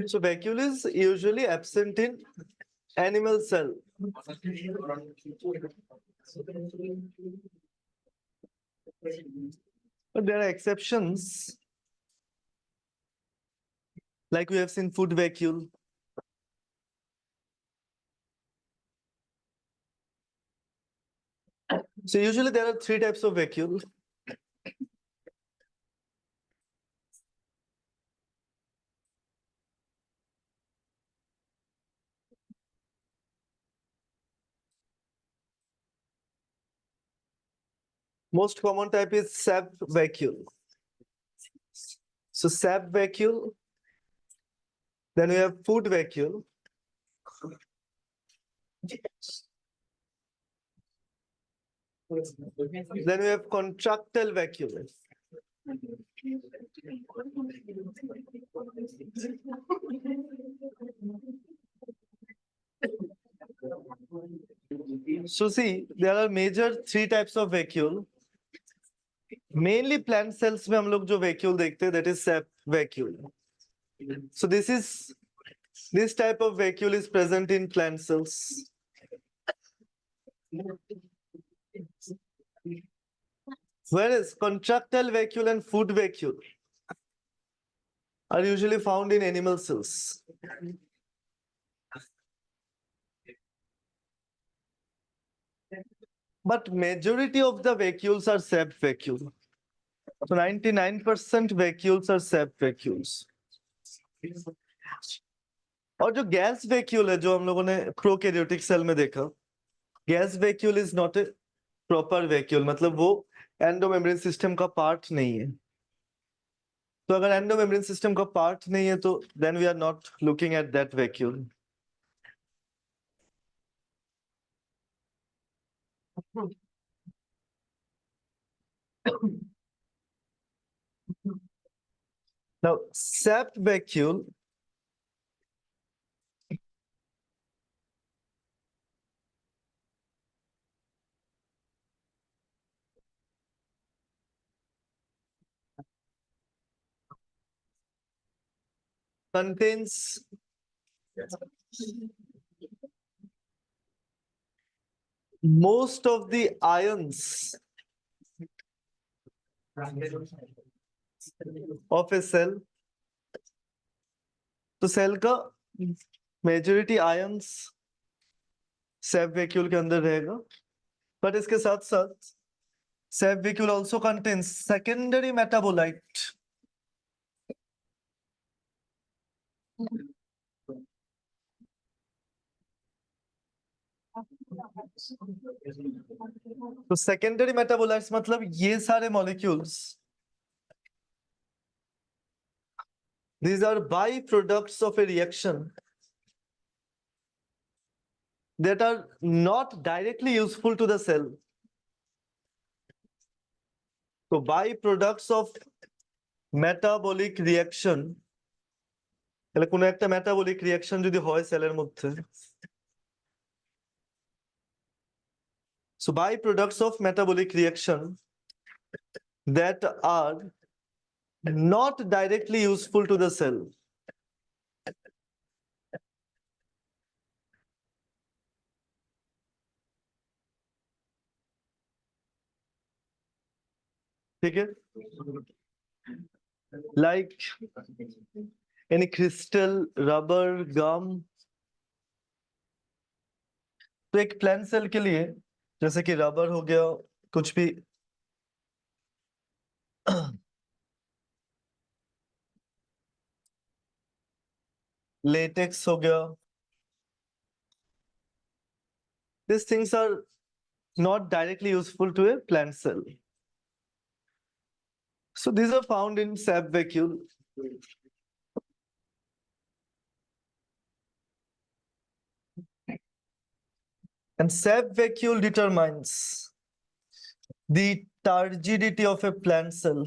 So vacuole is usually absent in animal cell. But there are exceptions, like we have seen food vacuole. So usually there are three types of vacuole. Most common type is sap vacuole. So sap vacuole, then we have food vacuole. Then we have contractile vacuole. So see, there are major three types of vacuole. Mainly plant cells में हम लोग जो vacuole देखते हैं, that is sap vacuole. So this type of vacuole is present in plant cells. Whereas contractile vacuole and food vacuole are usually found in animal cells. but majority of the vacuoles are shaped vacuole. So 99% vacuoles are shaped vacuoles. और जो gas vacuole है जो हम लोगों ने prokaryotic cell में देखा, gas vacuole is not a proper vacuole, मतलब वो एंडोमेम्ब्रेन सिस्टम का पार्ट नहीं है. तो अगर एंडोमेम्ब्रेन सिस्टम का पार्ट नहीं है तो then we are not looking at that vacuole. Now, shaped vacuole contains most of the ions of a cell. तो सेल का मेजॉरिटी आयंस सेप वैक्यूल के अंदर रहेगा, बट इसके साथ साथ sap vacuole also contains secondary metabolite. तो secondary metabolites मतलब ये सारे molecules, these are byproducts of a reaction that are not directly useful to the cell. So byproducts of metabolic reaction, তাহলে কোনো একটা মেটাবলিক রিঅ্যাকশন যদি হয় সেলের মধ্যে, so byproducts of metabolic reaction that are not directly useful to the cell. ठीक है, like any crystal, rubber, gum. तो एक प्लांट सेल के लिए जैसे कि रबर हो गया, कुछ भी लेटेक्स हो गया, these things are not directly useful to a plant cell. So these are found in sap vacuole. And sap vacuole determines the turgidity of a plant cell.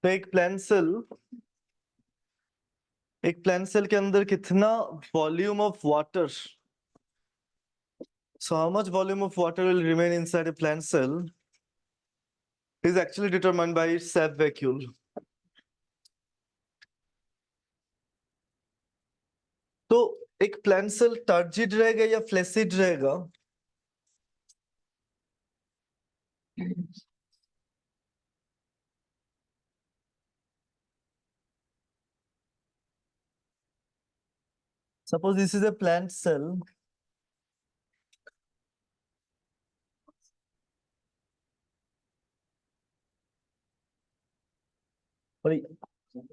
तो एक प्लांट सेल के अंदर कितना volume of water, so how much volume of water will remain inside a plant cell is actually determined by its sap vacuole. तो एक plant cell turgid रहेगा या flaccid रहेगा, suppose this is a plant cell.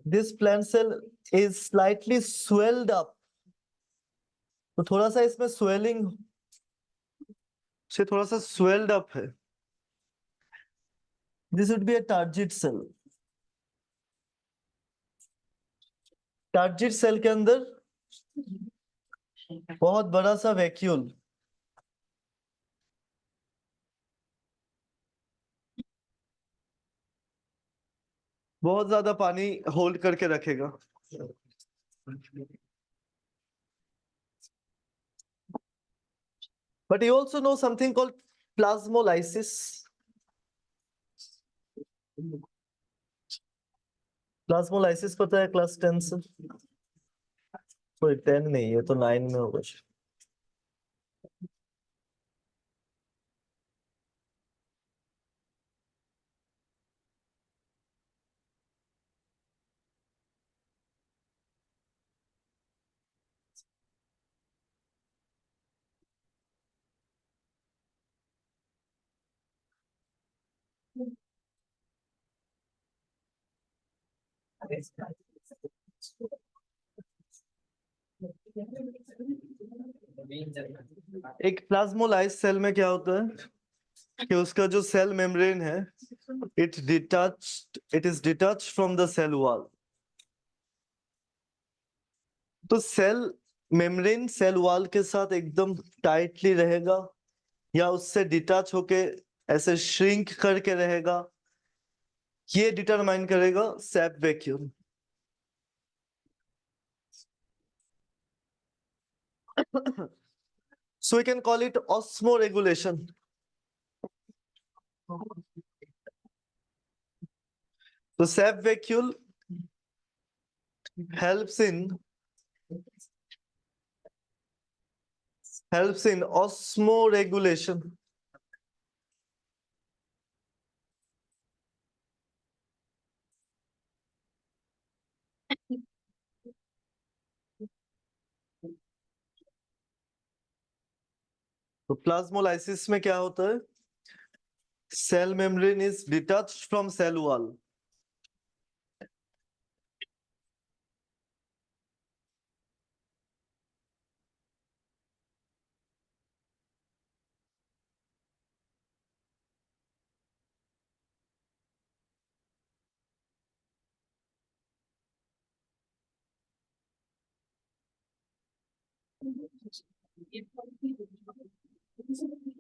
This plant cell is slightly swelled up. तो थोड़ा सा इसमें swelling से थोड़ा सा स्वेल्ड अप है. This would be a turgid cell. Turgid cell के अंदर बहुत बड़ा सा वैक्यूल, बहुत ज्यादा पानी होल्ड करके रखेगा. But you also know something called plasmolysis. Plasmolysis पता है क्लास 10 से? सॉरी 10 नहीं, ये तो 9 में होगा. एक प्लाज्मोलाइज सेल में क्या होता है कि उसका जो सेल मेम्ब्रेन है it is detached from the cell wall. तो सेल मेम्ब्रेन सेल वॉल के साथ एकदम टाइटली रहेगा या उससे डिटैच होके ऐसे श्रिंक करके रहेगा, ये डिटरमाइन करेगा सेप vacuum. So we can call it osmoregulation. So sap vacuole helps in osmoregulation. तो प्लाज्मोलाइसिस में क्या होता है? Cell membrane is detached from cell wall.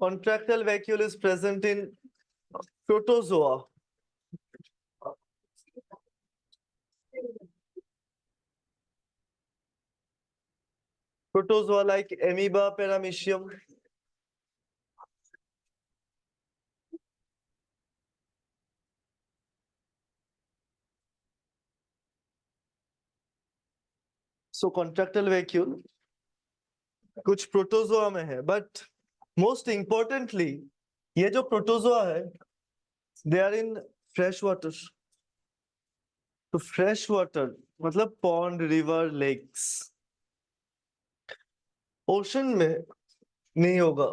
Contractile vacuole is present in protozoa. Protozoa like amoeba, paramecium. So contractile vacuole कुछ protozoa में है, but most importantly ये जो प्रोटोजोआ है they are in fresh water. तो फ्रेश वाटर मतलब pond, river, lakes. Ocean में नहीं होगा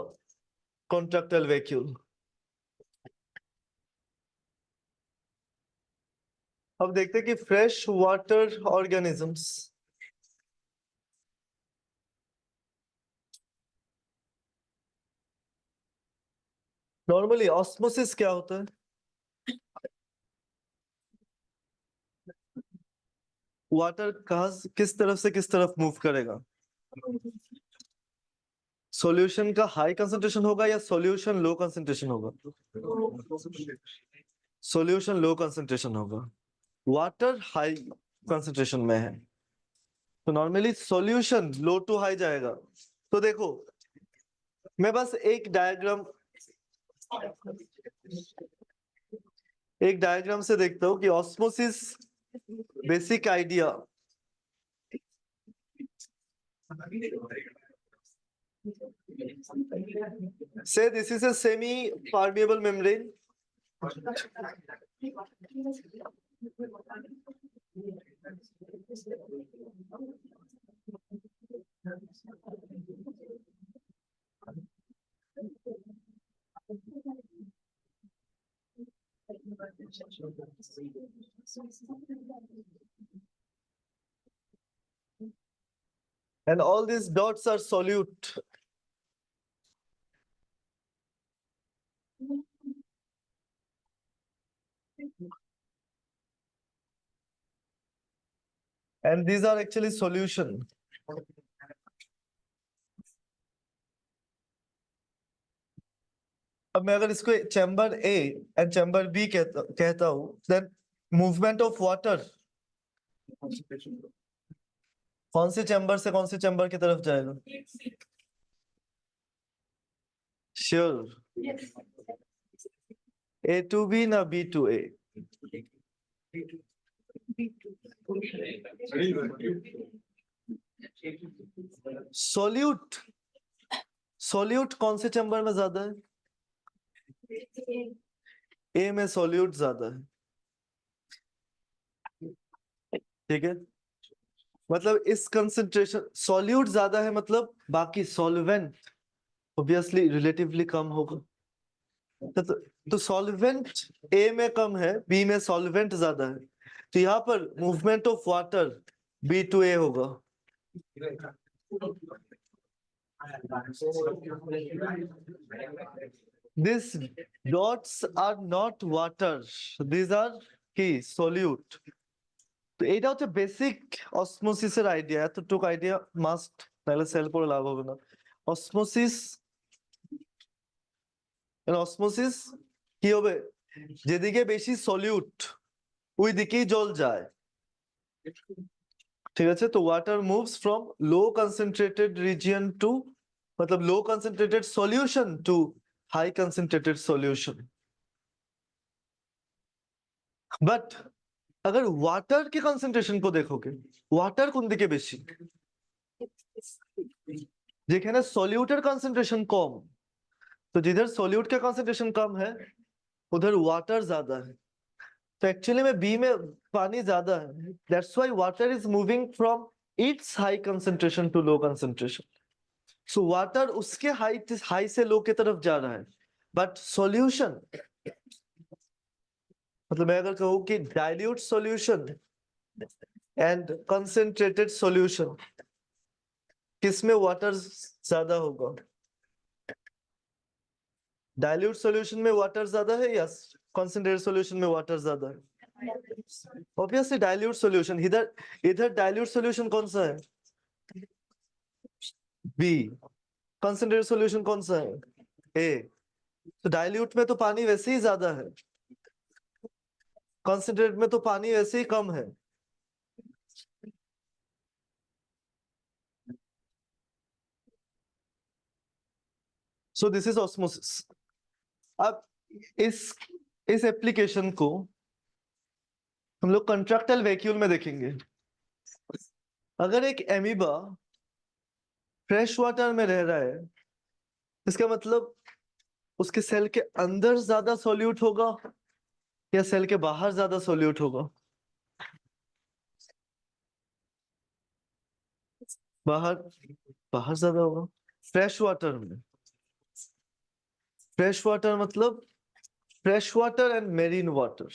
कॉन्ट्रैक्टाइल वैक्यूल। अब देखते हैं कि fresh water organisms normally osmosis क्या होता है? वाटर कहाँ किस तरफ से किस तरफ मूव करेगा? सॉल्यूशन का हाई कंसंट्रेशन होगा या सॉल्यूशन लो कंसंट्रेशन होगा? सॉल्यूशन लो कंसंट्रेशन होगा। वाटर हाई कंसंट्रेशन में है तो normally solution low to high जाएगा। तो देखो मैं बस एक डायग्राम से देखता हूं कि osmosis basic idea say this is a semi permeable membrane. And all these dots are solute. And these are actually solution. अब मैं अगर इसको chamber A and chamber B कहता हूं देन मूवमेंट ऑफ वाटर कौन से चैम्बर से कौन से चैम्बर की तरफ जाएगा? श्योर, ए टू बी ना B to A? Solute solute कौन से चैम्बर में ज्यादा है? ए में सोल्यूट ज्यादा है। ठीक है, मतलब इस कंसंट्रेशन सॉल्यूट ज्यादा है मतलब बाकी सॉल्वेंट ऑब्वियसली रिलेटिवली कम होगा। तो सॉल्वेंट ए में कम है, बी में सॉल्वेंट ज्यादा है, तो यहाँ पर movement of water B to A होगा। These dots are not water, these are কি solute। তো এটা হচ্ছে বেসিক অসমোসিসের আইডিয়া, এতটুকু আইডিয়া মাস্ট, নাহলে সেল করে লাভ হবে না। অসমোসিস, অসমোসিস কি হবে, যেদিকে বেশি সলিউট ওই দিকেই জল যায়, ঠিক আছে। তো water moves from low concentrated region to, मतलब low concentrated solution to high concentrated solution. But अगर वाटर के कंसंट्रेशन को देखोगे, वाटर কোন দিকে বেশি, যেখানে সলিউটের কনসেন্ট্রেशन কম, तो जिधर सॉल्यूट का कंसंट्रेशन कम है उधर वाटर ज्यादा है। तो एक्चुअली में बी में पानी ज्यादा है, that's why water is moving from its high concentration to low concentration. So water उसके हाई से लो की तरफ जा रहा है, बट सॉल्यूशन, मतलब मैं अगर कहूँ कि dilute solution and concentrated solution, किसमें वाटर ज्यादा होगा, डाइल्यूट सॉल्यूशन में वाटर ज्यादा है या कंसंट्रेटेड सॉल्यूशन में वाटर ज्यादा है? Obviously dilute solution. इधर इधर डाइल्यूट सॉल्यूशन कौन सा है, बी। कंसंट्रेटेड सॉल्यूशन कौन सा है, ए। तो डाइल्यूट में तो पानी वैसे ही ज्यादा है, कंसंट्रेटेड में तो पानी वैसे ही कम है। सो दिस इज ऑस्मोसिस। अब इस एप्लीकेशन को हम लोग कंट्रैक्टाइल वैक्यूल में देखेंगे। अगर एक एमीबा फ्रेश वाटर में रह रहा है, इसका मतलब उसके सेल के अंदर ज्यादा सॉल्यूट होगा या सेल के बाहर ज्यादा सॉल्यूट होगा, बाहर, बाहर ज्यादा होगा। फ्रेश वाटर में, फ्रेश वाटर मतलब fresh water and marine water.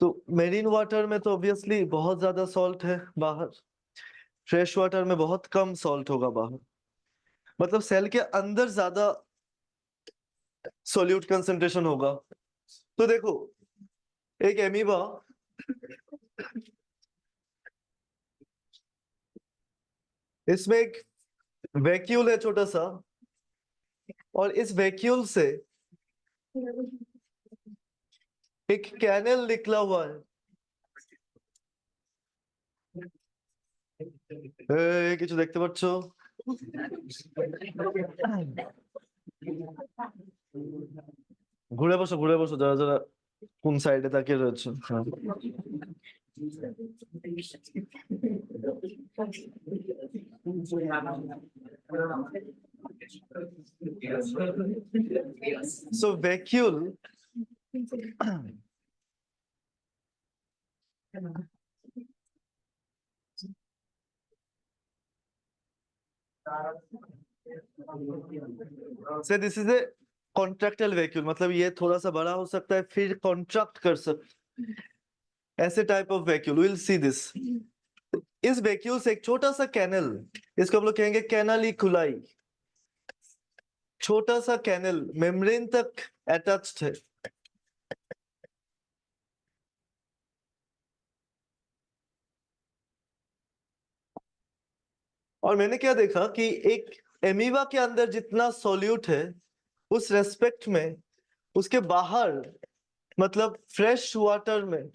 तो मेरीन वाटर में तो ऑब्वियसली बहुत ज्यादा सॉल्ट है बाहर, फ्रेश वाटर में बहुत कम सॉल्ट होगा बाहर, मतलब सेल के अंदर ज्यादा सॉल्यूट कंसंट्रेशन होगा। तो देखो एक एमीबा इसमें एक वैक्यूल है छोटा सा, और इस वैक्यूल से एक कैनल निकला हुआ है। কিছু দেখতে পাচ্ছ? ঘুরে বসো, ঘুরে বসো, যারা যারা কোন সাইডে তাকিয়ে রয়েছে। So vacuole से this is A contractile vacuole, मतलब ये थोड़ा सा बड़ा हो सकता है फिर कॉन्ट्रैक्ट कर सकता, ऐसे type of vacuole, will see this. इस वैक्यूल से एक छोटा सा कैनल, इसको हम लोग कहेंगे कैनल खुलाई, छोटा सा कैनल मेम्ब्रेन तक अटैच्ड है। और मैंने क्या देखा कि एक एमीबा के अंदर जितना सॉल्यूट है उस रेस्पेक्ट में उसके बाहर, मतलब फ्रेश वाटर में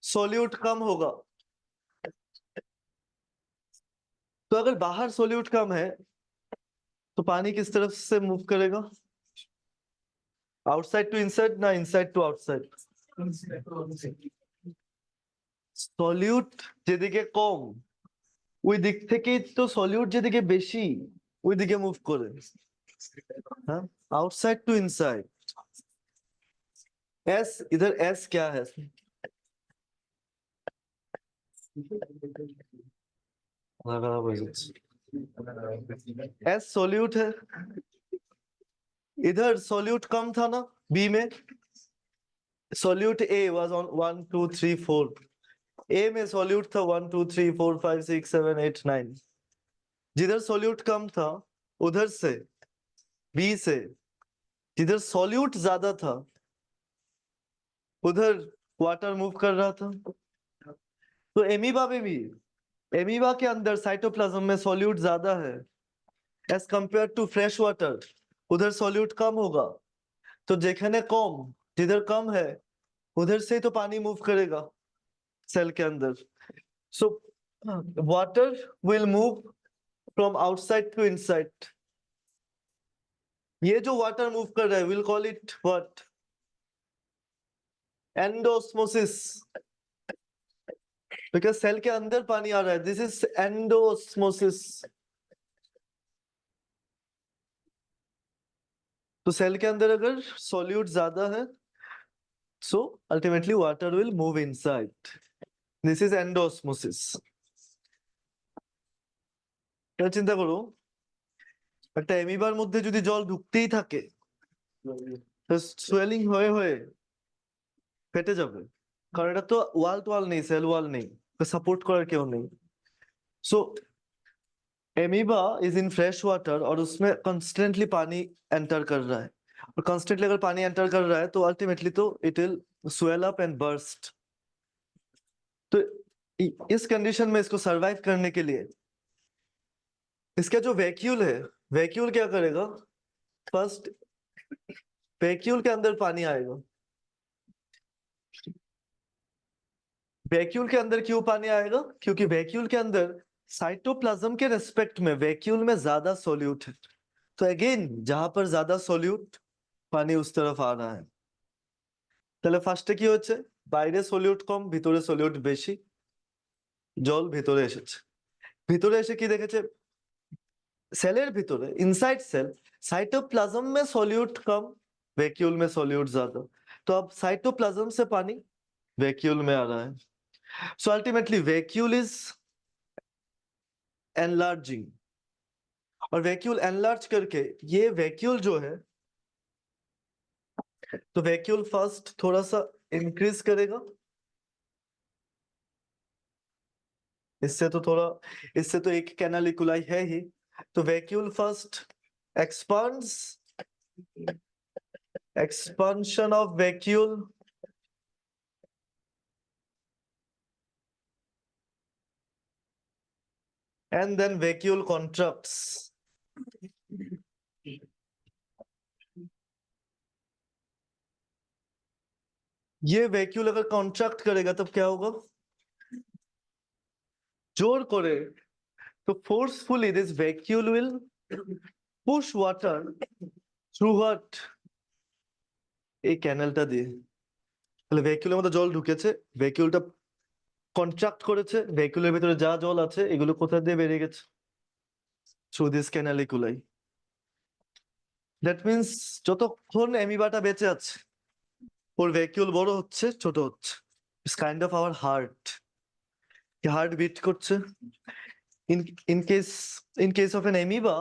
सॉल्यूट कम होगा। तो अगर बाहर सॉल्यूट कम है तो पानी किस तरफ से मूव करेगा, आउटसाइड टू इनसाइड ना इनसाइड टू आउटसाइड। সলিউট যেদিকে কম ওই দিক থেকেই তো সলিউট যেদিকে বেশি ওই দিকে মুভ করে, हाँ, आउटसाइड टू इनसाइड। एस, इधर एस क्या है, एस सॉल्यूट है, इधर सॉल्यूट कम था ना बी में, सॉल्यूट ए वाज ऑन 1 2 3 4, ए में सॉल्यूट था 1 2 3 4 5 6 7 8 9। जिधर सॉल्यूट कम था उधर से, बी से, जिधर सॉल्यूट ज्यादा था उधर वाटर मूव कर रहा था। तो एमीबा में भी, एमीबा के अंदर साइटोप्लाज्म में सॉल्यूट ज्यादा है as compare to fresh water, उधर सॉल्यूट कम होगा। तो जेखने कम, जिधर कम है उधर से ही तो पानी मूव करेगा सेल के अंदर। So water will move from outside to inside. ये जो वाटर मूव कर रहा है will call it what, endosmosis, because cell के अंदर पानी आ रहा है, दिस इज एंडोस्मोसिस। तो सेल के अंदर अगर सॉल्यूट ज्यादा है so ultimately water will move inside, this is endosmosis. চিন্তা করো একটা এমিবার মধ্যে যদি জল ঢুকতেই থাকে সোয়েলিং হয়ে হয়ে ফেটে যাবে, কারণ এটা তো ওয়াল টু ওয়াল নেই, সেল ওয়াল নেই, সাপোर्ट করার কেউ নেই। So amoeba is in fresh water और उसमें कंस्टेंटली पानी एंटर कर रहा है, और कंस्टेंटली अगर पानी एंटर कर रहा है तो अल्टीमेटली तो it will swell up and burst. तो इस कंडीशन में इसको सरवाइव करने के लिए इसका जो वैक्यूल है, वैक्यूल क्या करेगा, फर्स्ट वैक्यूल के अंदर पानी आएगा। वैक्यूल के अंदर क्यों पानी आएगा, क्योंकि वैक्यूल के अंदर साइटोप्लाज्म के रेस्पेक्ट में वैक्यूल में ज्यादा सोल्यूट है। तो अगेन जहां पर ज्यादा सोल्यूट पानी उस तरफ आ रहा है। তাহলে ফার্স্টে কি হচ্ছে, বাইরে সলিউট কম ভিতরে সলিউট বেশি, জল ভিতরে এসেছে। ভিতরে এসে কি দেখেছে, सेलेर ভিতরে इनसाइड सेल साइटोप्लाज्म में सोल्यूट कम वैक्यूल में सोल्यूट ज्यादा, तो अब साइटोप्लाज्म से पानी वैक्यूल में आ रहा है। So ultimately vacuole is enlarging, और वैक्यूल एनलार्ज करके ये वैक्यूल जो है, तो वैक्यूल फर्स्ट थोड़ा सा इंक्रीज करेगा, इससे तो थोड़ा, इससे तो एक कैनालिकुलाई है ही। तो vacuole first expands, expansion of vacuole, and then vacuole contracts। ये वैक्यूल अगर कॉन्ट्रैक्ट करेगा तब क्या होगा, जोर करे, तो forcefully this vacuole will push water through what, এই ক্যানেলটা দিয়ে। তাহলে ভ্যাকুয়ালের মধ্যে জল ঢুকেছে, ভ্যাকুয়ালটা কন্ট্রাক্ট করেছে, ভ্যাকুয়ালের ভিতরে যা জল আছে এগুলো কোথা দিয়ে বেরিয়ে গেছে, থ্রু দিস ক্যানালিকুলাই। দ্যাট মিন্স যতক্ষণ অ্যামিবাটা বেঁচে আছে ওর ভ্যাকুয়াল বড় হচ্ছে ছোট হচ্ছে, it's kind of our heart, heart beat করছে। In in case in case of an amoeba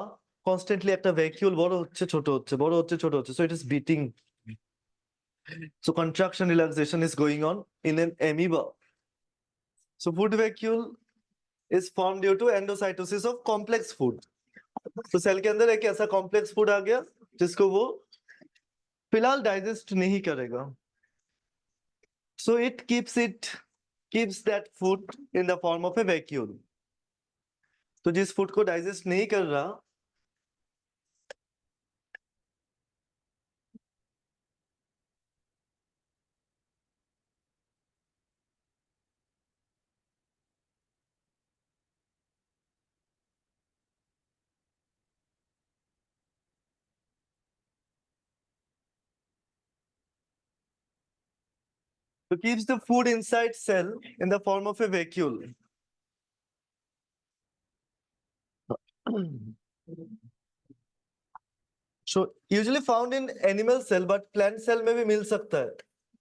constantly একটা ভ্যাকুয়াল বড় হচ্ছে ছোট হচ্ছে, বড় হচ্ছে ছোট হচ্ছে, so it is beating. So contraction relaxation is going on in an amoeba. So food vacuole is formed due to endocytosis of complex food. तो सेल के अंदर एक ऐसा कॉम्प्लेक्स फूड आ गया जिसको वो फिलहाल डाइजेस्ट नहीं करेगा, so it keeps that food in the form of A vacuole. तो जिस फूड को डाइजेस्ट नहीं कर रहा तो keeps the food inside cell in the form of a vacuole। So usually found in animal cell but plant cell में भी मिल सकता है।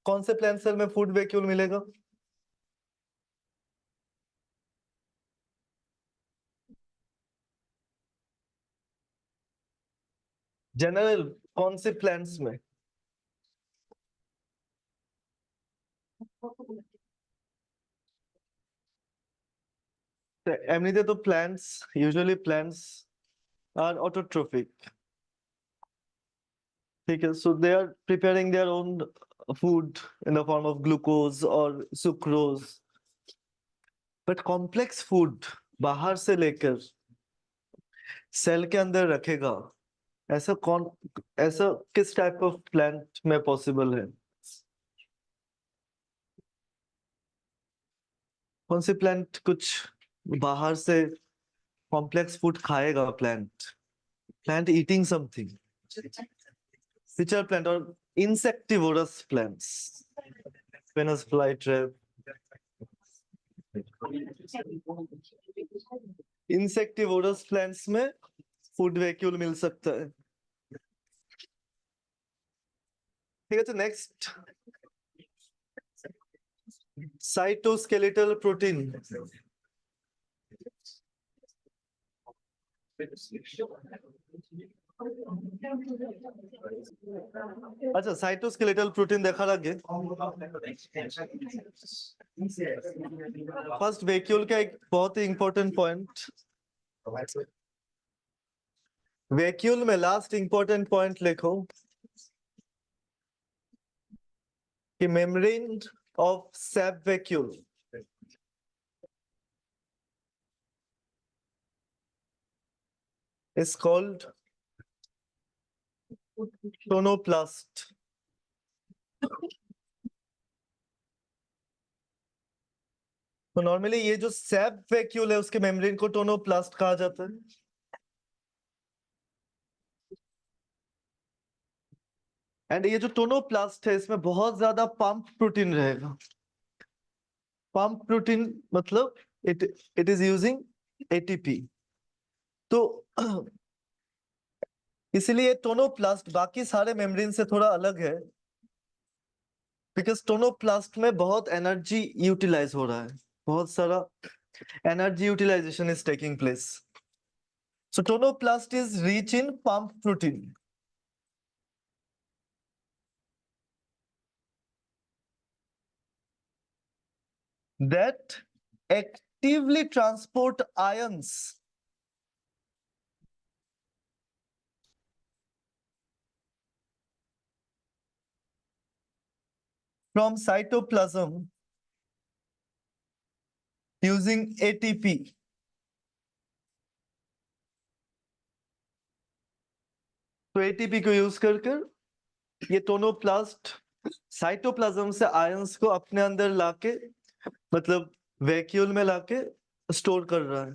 कौन से प्लांट सेल में फूड वैक्यूल मिलेगा, जनरल कौन से प्लांट्स में, এমনিতে তো plants, usually plants are autotrophic, ঠিক আছে, so they are preparing their own food in the form of glucose or sucrose, but complex food बाहर से लेकर सेल के अंदर रखेगा, ऐसा कौन, ऐसा किस टाइप ऑफ प्लांट में पॉसिबल है? कौन सी प्लांट कुछ बाहर से कॉम्प्लेक्स फूड खाएगा? Plant plant eating something, which are plant or insectivorous plants, Venus flytrap, insectivorous plants में फूड वैक्यूल मिल सकता है। ठीक है, तो नेक्स्ट साइटोस्केलेटल प्रोटीन। अच्छा, साइटोस्केलेटल प्रोटीन देखार आगे फर्स्ट वैक्यूल का एक बहुत ही इंपॉर्टेंट पॉइंट, वैक्यूल में लास्ट इंपॉर्टेंट पॉइंट लिखो कि membrane of shape vacuole is called tonoplast. तो नॉर्मली ये जो सेप वैक्यूल है उसके मेम्ब्रेन को टोनोप्लास्ट कहा जाता है। एंड ये जो टोनोप्लास्ट है इसमें बहुत ज्यादा पंप प्रोटीन रहेगा। पंप प्रोटीन मतलब इट इज यूजिंग एटीपी। तो इसलिए टोनोप्लास्ट बाकी सारे मेम्ब्रेन से थोड़ा अलग है, बिकॉज टोनोप्लास्ट में बहुत एनर्जी यूटिलाइज हो रहा है, बहुत सारा energy utilization is taking place. So tonoplast is rich in pump protein. That actively transport ions from cytoplasm using ATP. तो एटीपी को यूज कर ये टोनोप्लास्ट साइटोप्लाज्म से आयंस को अपने अंदर लाके, मतलब वैक्यूल में लाके स्टोर कर रहा है।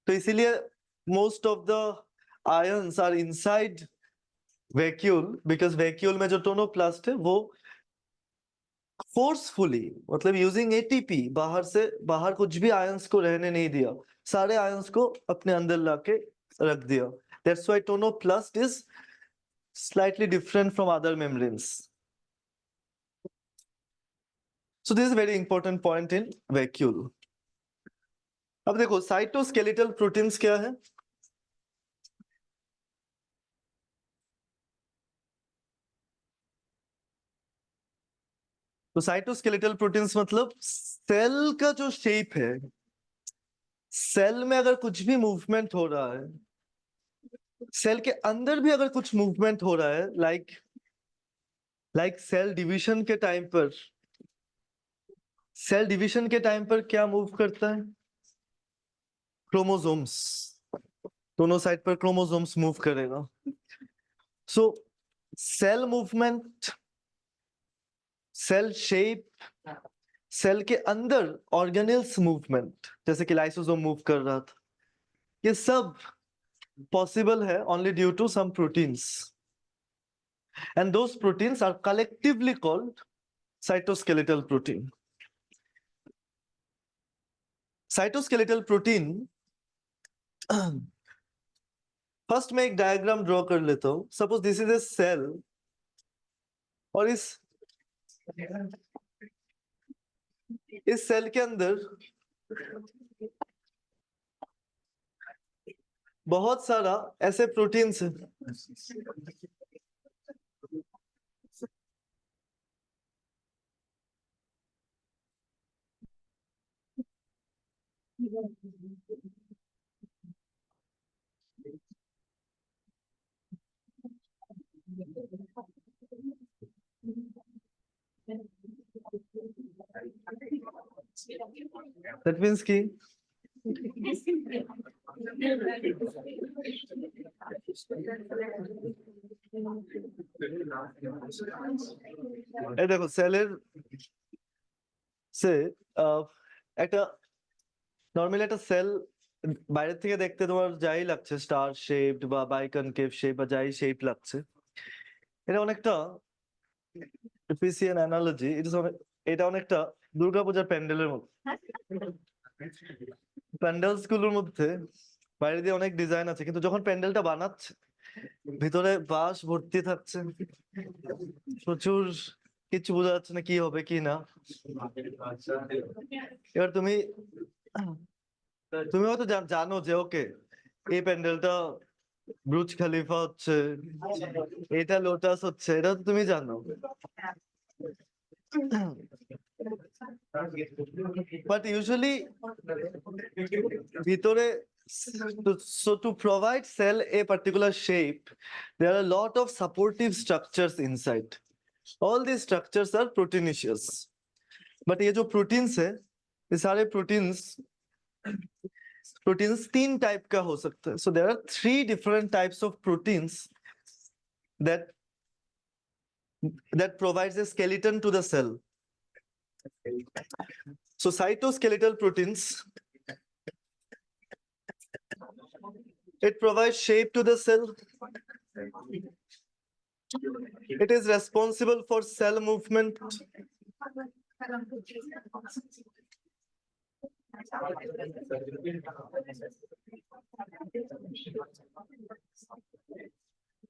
तो इसीलिए most of the ions are inside vacuole, because vacuole में जो टोनोप्लास्ट है वो फोर्सफुली, मतलब यूजिंग एटीपी बाहर कुछ भी आयंस को रहने नहीं दिया, सारे आयंस को अपने अंदर लाके रख दिया। That's why tonoplast is slightly different from other membranes. So this is very important point in vacuole. अब देखो साइटोस्केलेटल प्रोटीन्स क्या है। तो साइटोस्केलेटल प्रोटीन्स मतलब सेल का जो शेप है, सेल में अगर कुछ भी मूवमेंट हो रहा है, सेल के अंदर भी अगर कुछ मूवमेंट हो रहा है, लाइक सेल डिवीजन के टाइम पर, सेल डिवीजन के टाइम पर क्या मूव करता है? क्रोमोसोम्स, दोनों साइड पर क्रोमोसोम्स मूव करेगा। So cell movement, cell shape, cell के अंदर ऑर्गेनेल्स मूवमेंट, जैसे कि लाइसोसोम मूव कर रहा था, ये सब पॉसिबल है only due to some proteins, and those proteins are collectively called cytoskeletal protein. Cytoskeletal protein first मैं एक डायग्राम ड्रॉ कर लेता हूं। Suppose this is a cell, और इस सेल के अंदर बहुत सारा ऐसे प्रोटीन्स है। That means কি? এই দেখো সেলের সে একটা নর্মালি একটা সেল বাইরে থেকে দেখতে তোমার যাই লাগছে, স্টার শেপড বা বাইকনকেভ শেপ বা যাই শেপ লাগছে, এটা অনেকটা এফিসিয়েন্ট অ্যানালজি, এটা অনেকটা দুর্গাপূজার প্যান্ডেলের মতো। প্যান্ডেলস গুলোর মধ্যে বাইরে দিয়ে অনেক ডিজাইন আছে, কিন্তু যখন প্যান্ডেলটা বানাচ্ছে ভিতরে বাঁশ ভর্তি থাকছে, প্রচুর, কিছু বোঝা যাচ্ছে না কি হবে কি না। এবার তুমি তুমি হয়তো জানো যে ওকে এই প্যান্ডেলটা ব্রুজ খলিফা হচ্ছে, এটা লোটাস হচ্ছে, এটা তো তুমি জানো। But usually ভিতরে so to provide cell a particular shape, there are a lot of supportive structures inside. All these structures are proteinaceous. But ये जो proteins है, ये सारे proteins तीन type का हो सकता है. So there are 3 different types of proteins that provides a skeleton to the cell. So cytoskeletal proteins, it provides shape to the cell. It is responsible for cell movement.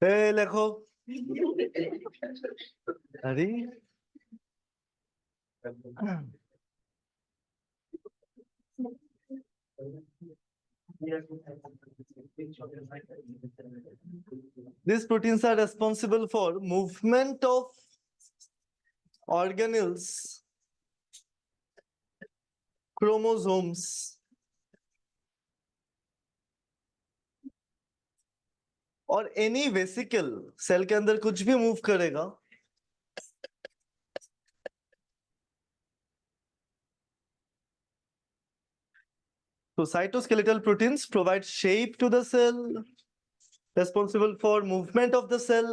Hey, লেখো। আরে these proteins are responsible for movement of organelles, chromosomes, और any vesicle cell के अंदर कुछ भी move करेगा so cytoskeletal proteins provide shape to the cell, responsible for movement of the cell,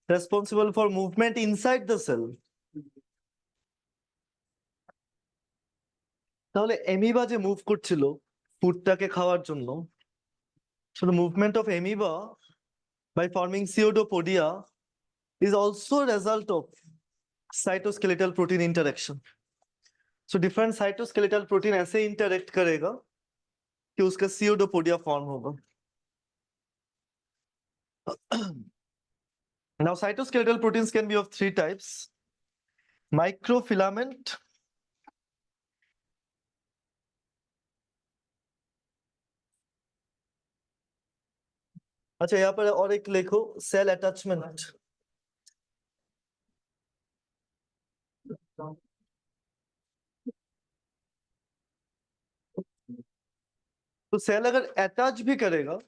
responsible for movement inside the cell. তাহলে amoeba যে move করছিল ফুডটাকে খাওয়ার জন্য, so the movement of amoeba by forming pseudopodia is also a result of cytoskeletal protein interaction. So different cytoskeletal protein ऐसे interact करेगा कि उसका pseudopodia form होगा. Now cytoskeletal proteins can be of 3 types: microfilament, अच्छा यहाँ पर और एक लिखो सेल अटैचमेंट। तो सेल अगर अटैच भी करेगा,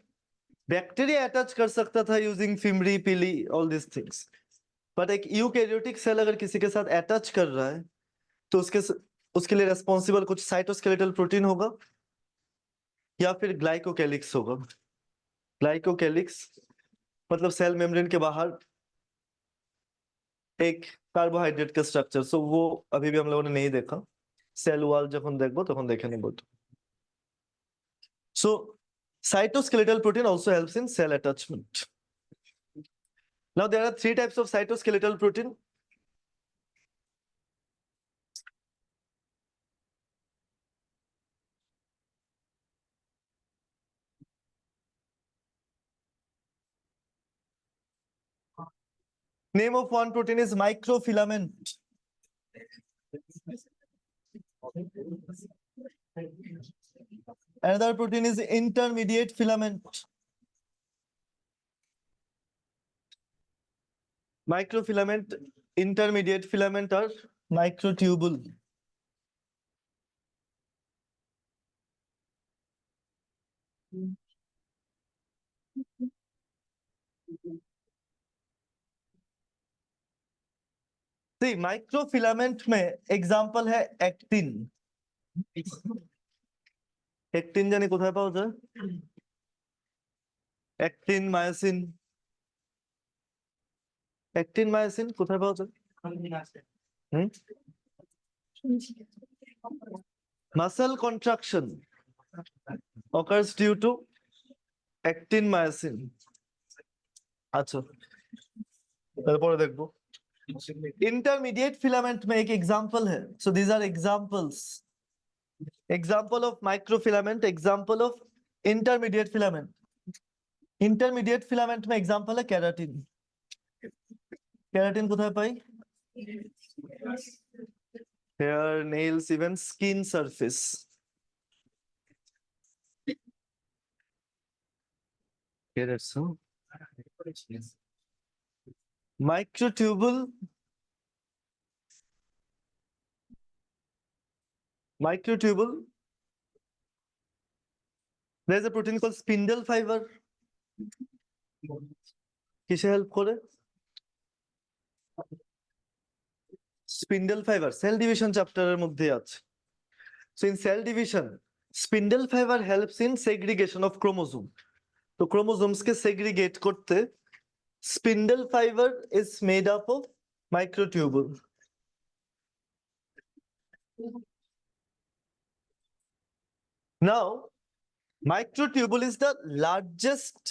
बैक्टीरिया अटैच कर सकता था यूजिंग फिमरी पिली ऑल दिस थिंग्स, बट एक यूकैरियोटिक सेल अगर किसी के साथ अटैच कर रहा है तो उसके लिए रेस्पॉन्सिबल कुछ साइटोस्केलेटल प्रोटीन होगा या फिर ग्लाइकोकैलिक्स होगा। ग्लाइकोकैलिक्स मतलब सेल मेम्ब्रेन के बाहर एक कार्बोहाइड्रेट का स्ट्रक्चर, सो वो अभी भी हम लोगों ने नहीं देखा, सेल वॉल যখন দেখবো তখন দেখে নেব। So cytoskeletal protein also helps in cell attachment. Now there are 3 types of cytoskeletal protein. Name of one protein is microfilament. Another protein is intermediate filament. Microfilament, intermediate filament or microtubule. See microfilament में example है एक्टिन। Actin जानी কোথায় পাওয়া যায়? Actin myosin, actin myosin কোথায় পাওয়া যায়? Muscle contraction occurs due to actin myosin। अच्छा, তারপরে দেখবো इंटरमीडिएट फिलामेंट में एक एग्जांपल है। So these are examples, example of microfilament, example of intermediate filament. Intermediate filament में एग्जांपल है केराटिन। केराटिन কোথায় পাই? hair, nails, even skin surface। Here also microtubule, there is a protein called spindle fiber। কিসে help করে? Spindle fibre cell division চ্যাপ্টারের মধ্যে আছে। So in cell division spindle fibre helps in segregation of chromosome. তো chromosomes কে segregate করতে spindle fibre is made up of microtubule. Now microtubule is the largest,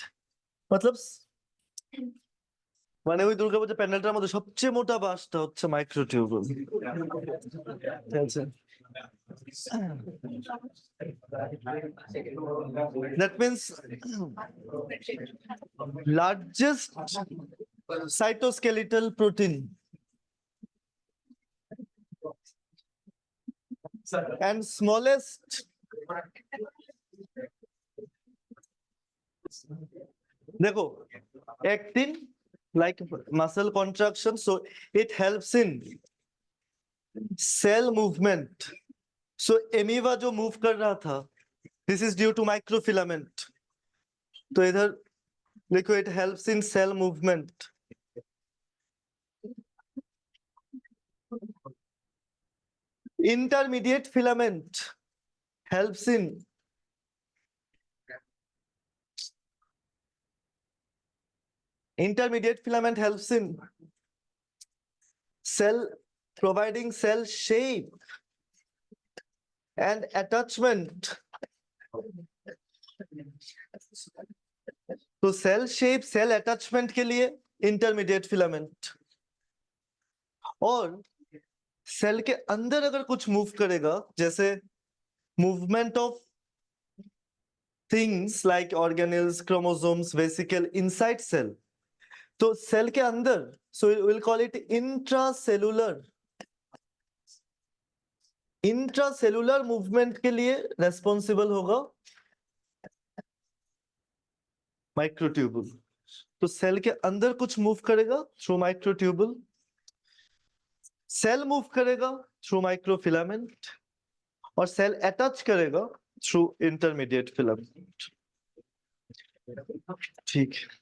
मतलब মানে ওই দুর্গাপূজা প্যান্ডেলটার মধ্যে সবচেয়ে মোটা বাঁশটা হচ্ছে microtubule. That means largest cytoskeletal protein and smallest देखो actin like muscle contraction, so it helps in cell movement। so amoeba जो move कर रहा था, this is due to microfilament। तो इधर देखो it helps in cell movement। intermediate filament helps in cell, providing cell shape and attachment। तो cell shape cell attachment के लिए इंटरमीडिएट फिलामेंट। और सेल के अंदर अगर कुछ मूव करेगा, जैसे movement of things like organelles, chromosomes, vesicle inside cell, तो सेल के अंदर, so will call it intracellular movement के लिए रेस्पॉन्सिबल होगा माइक्रोट्यूबुल। तो सेल के अंदर कुछ मूव करेगा थ्रू माइक्रोट्यूबुल, सेल मूव करेगा थ्रू माइक्रोफिलामेंट, और सेल अटैच करेगा थ्रू इंटरमीडिएट फिलामेंट। ठीक है।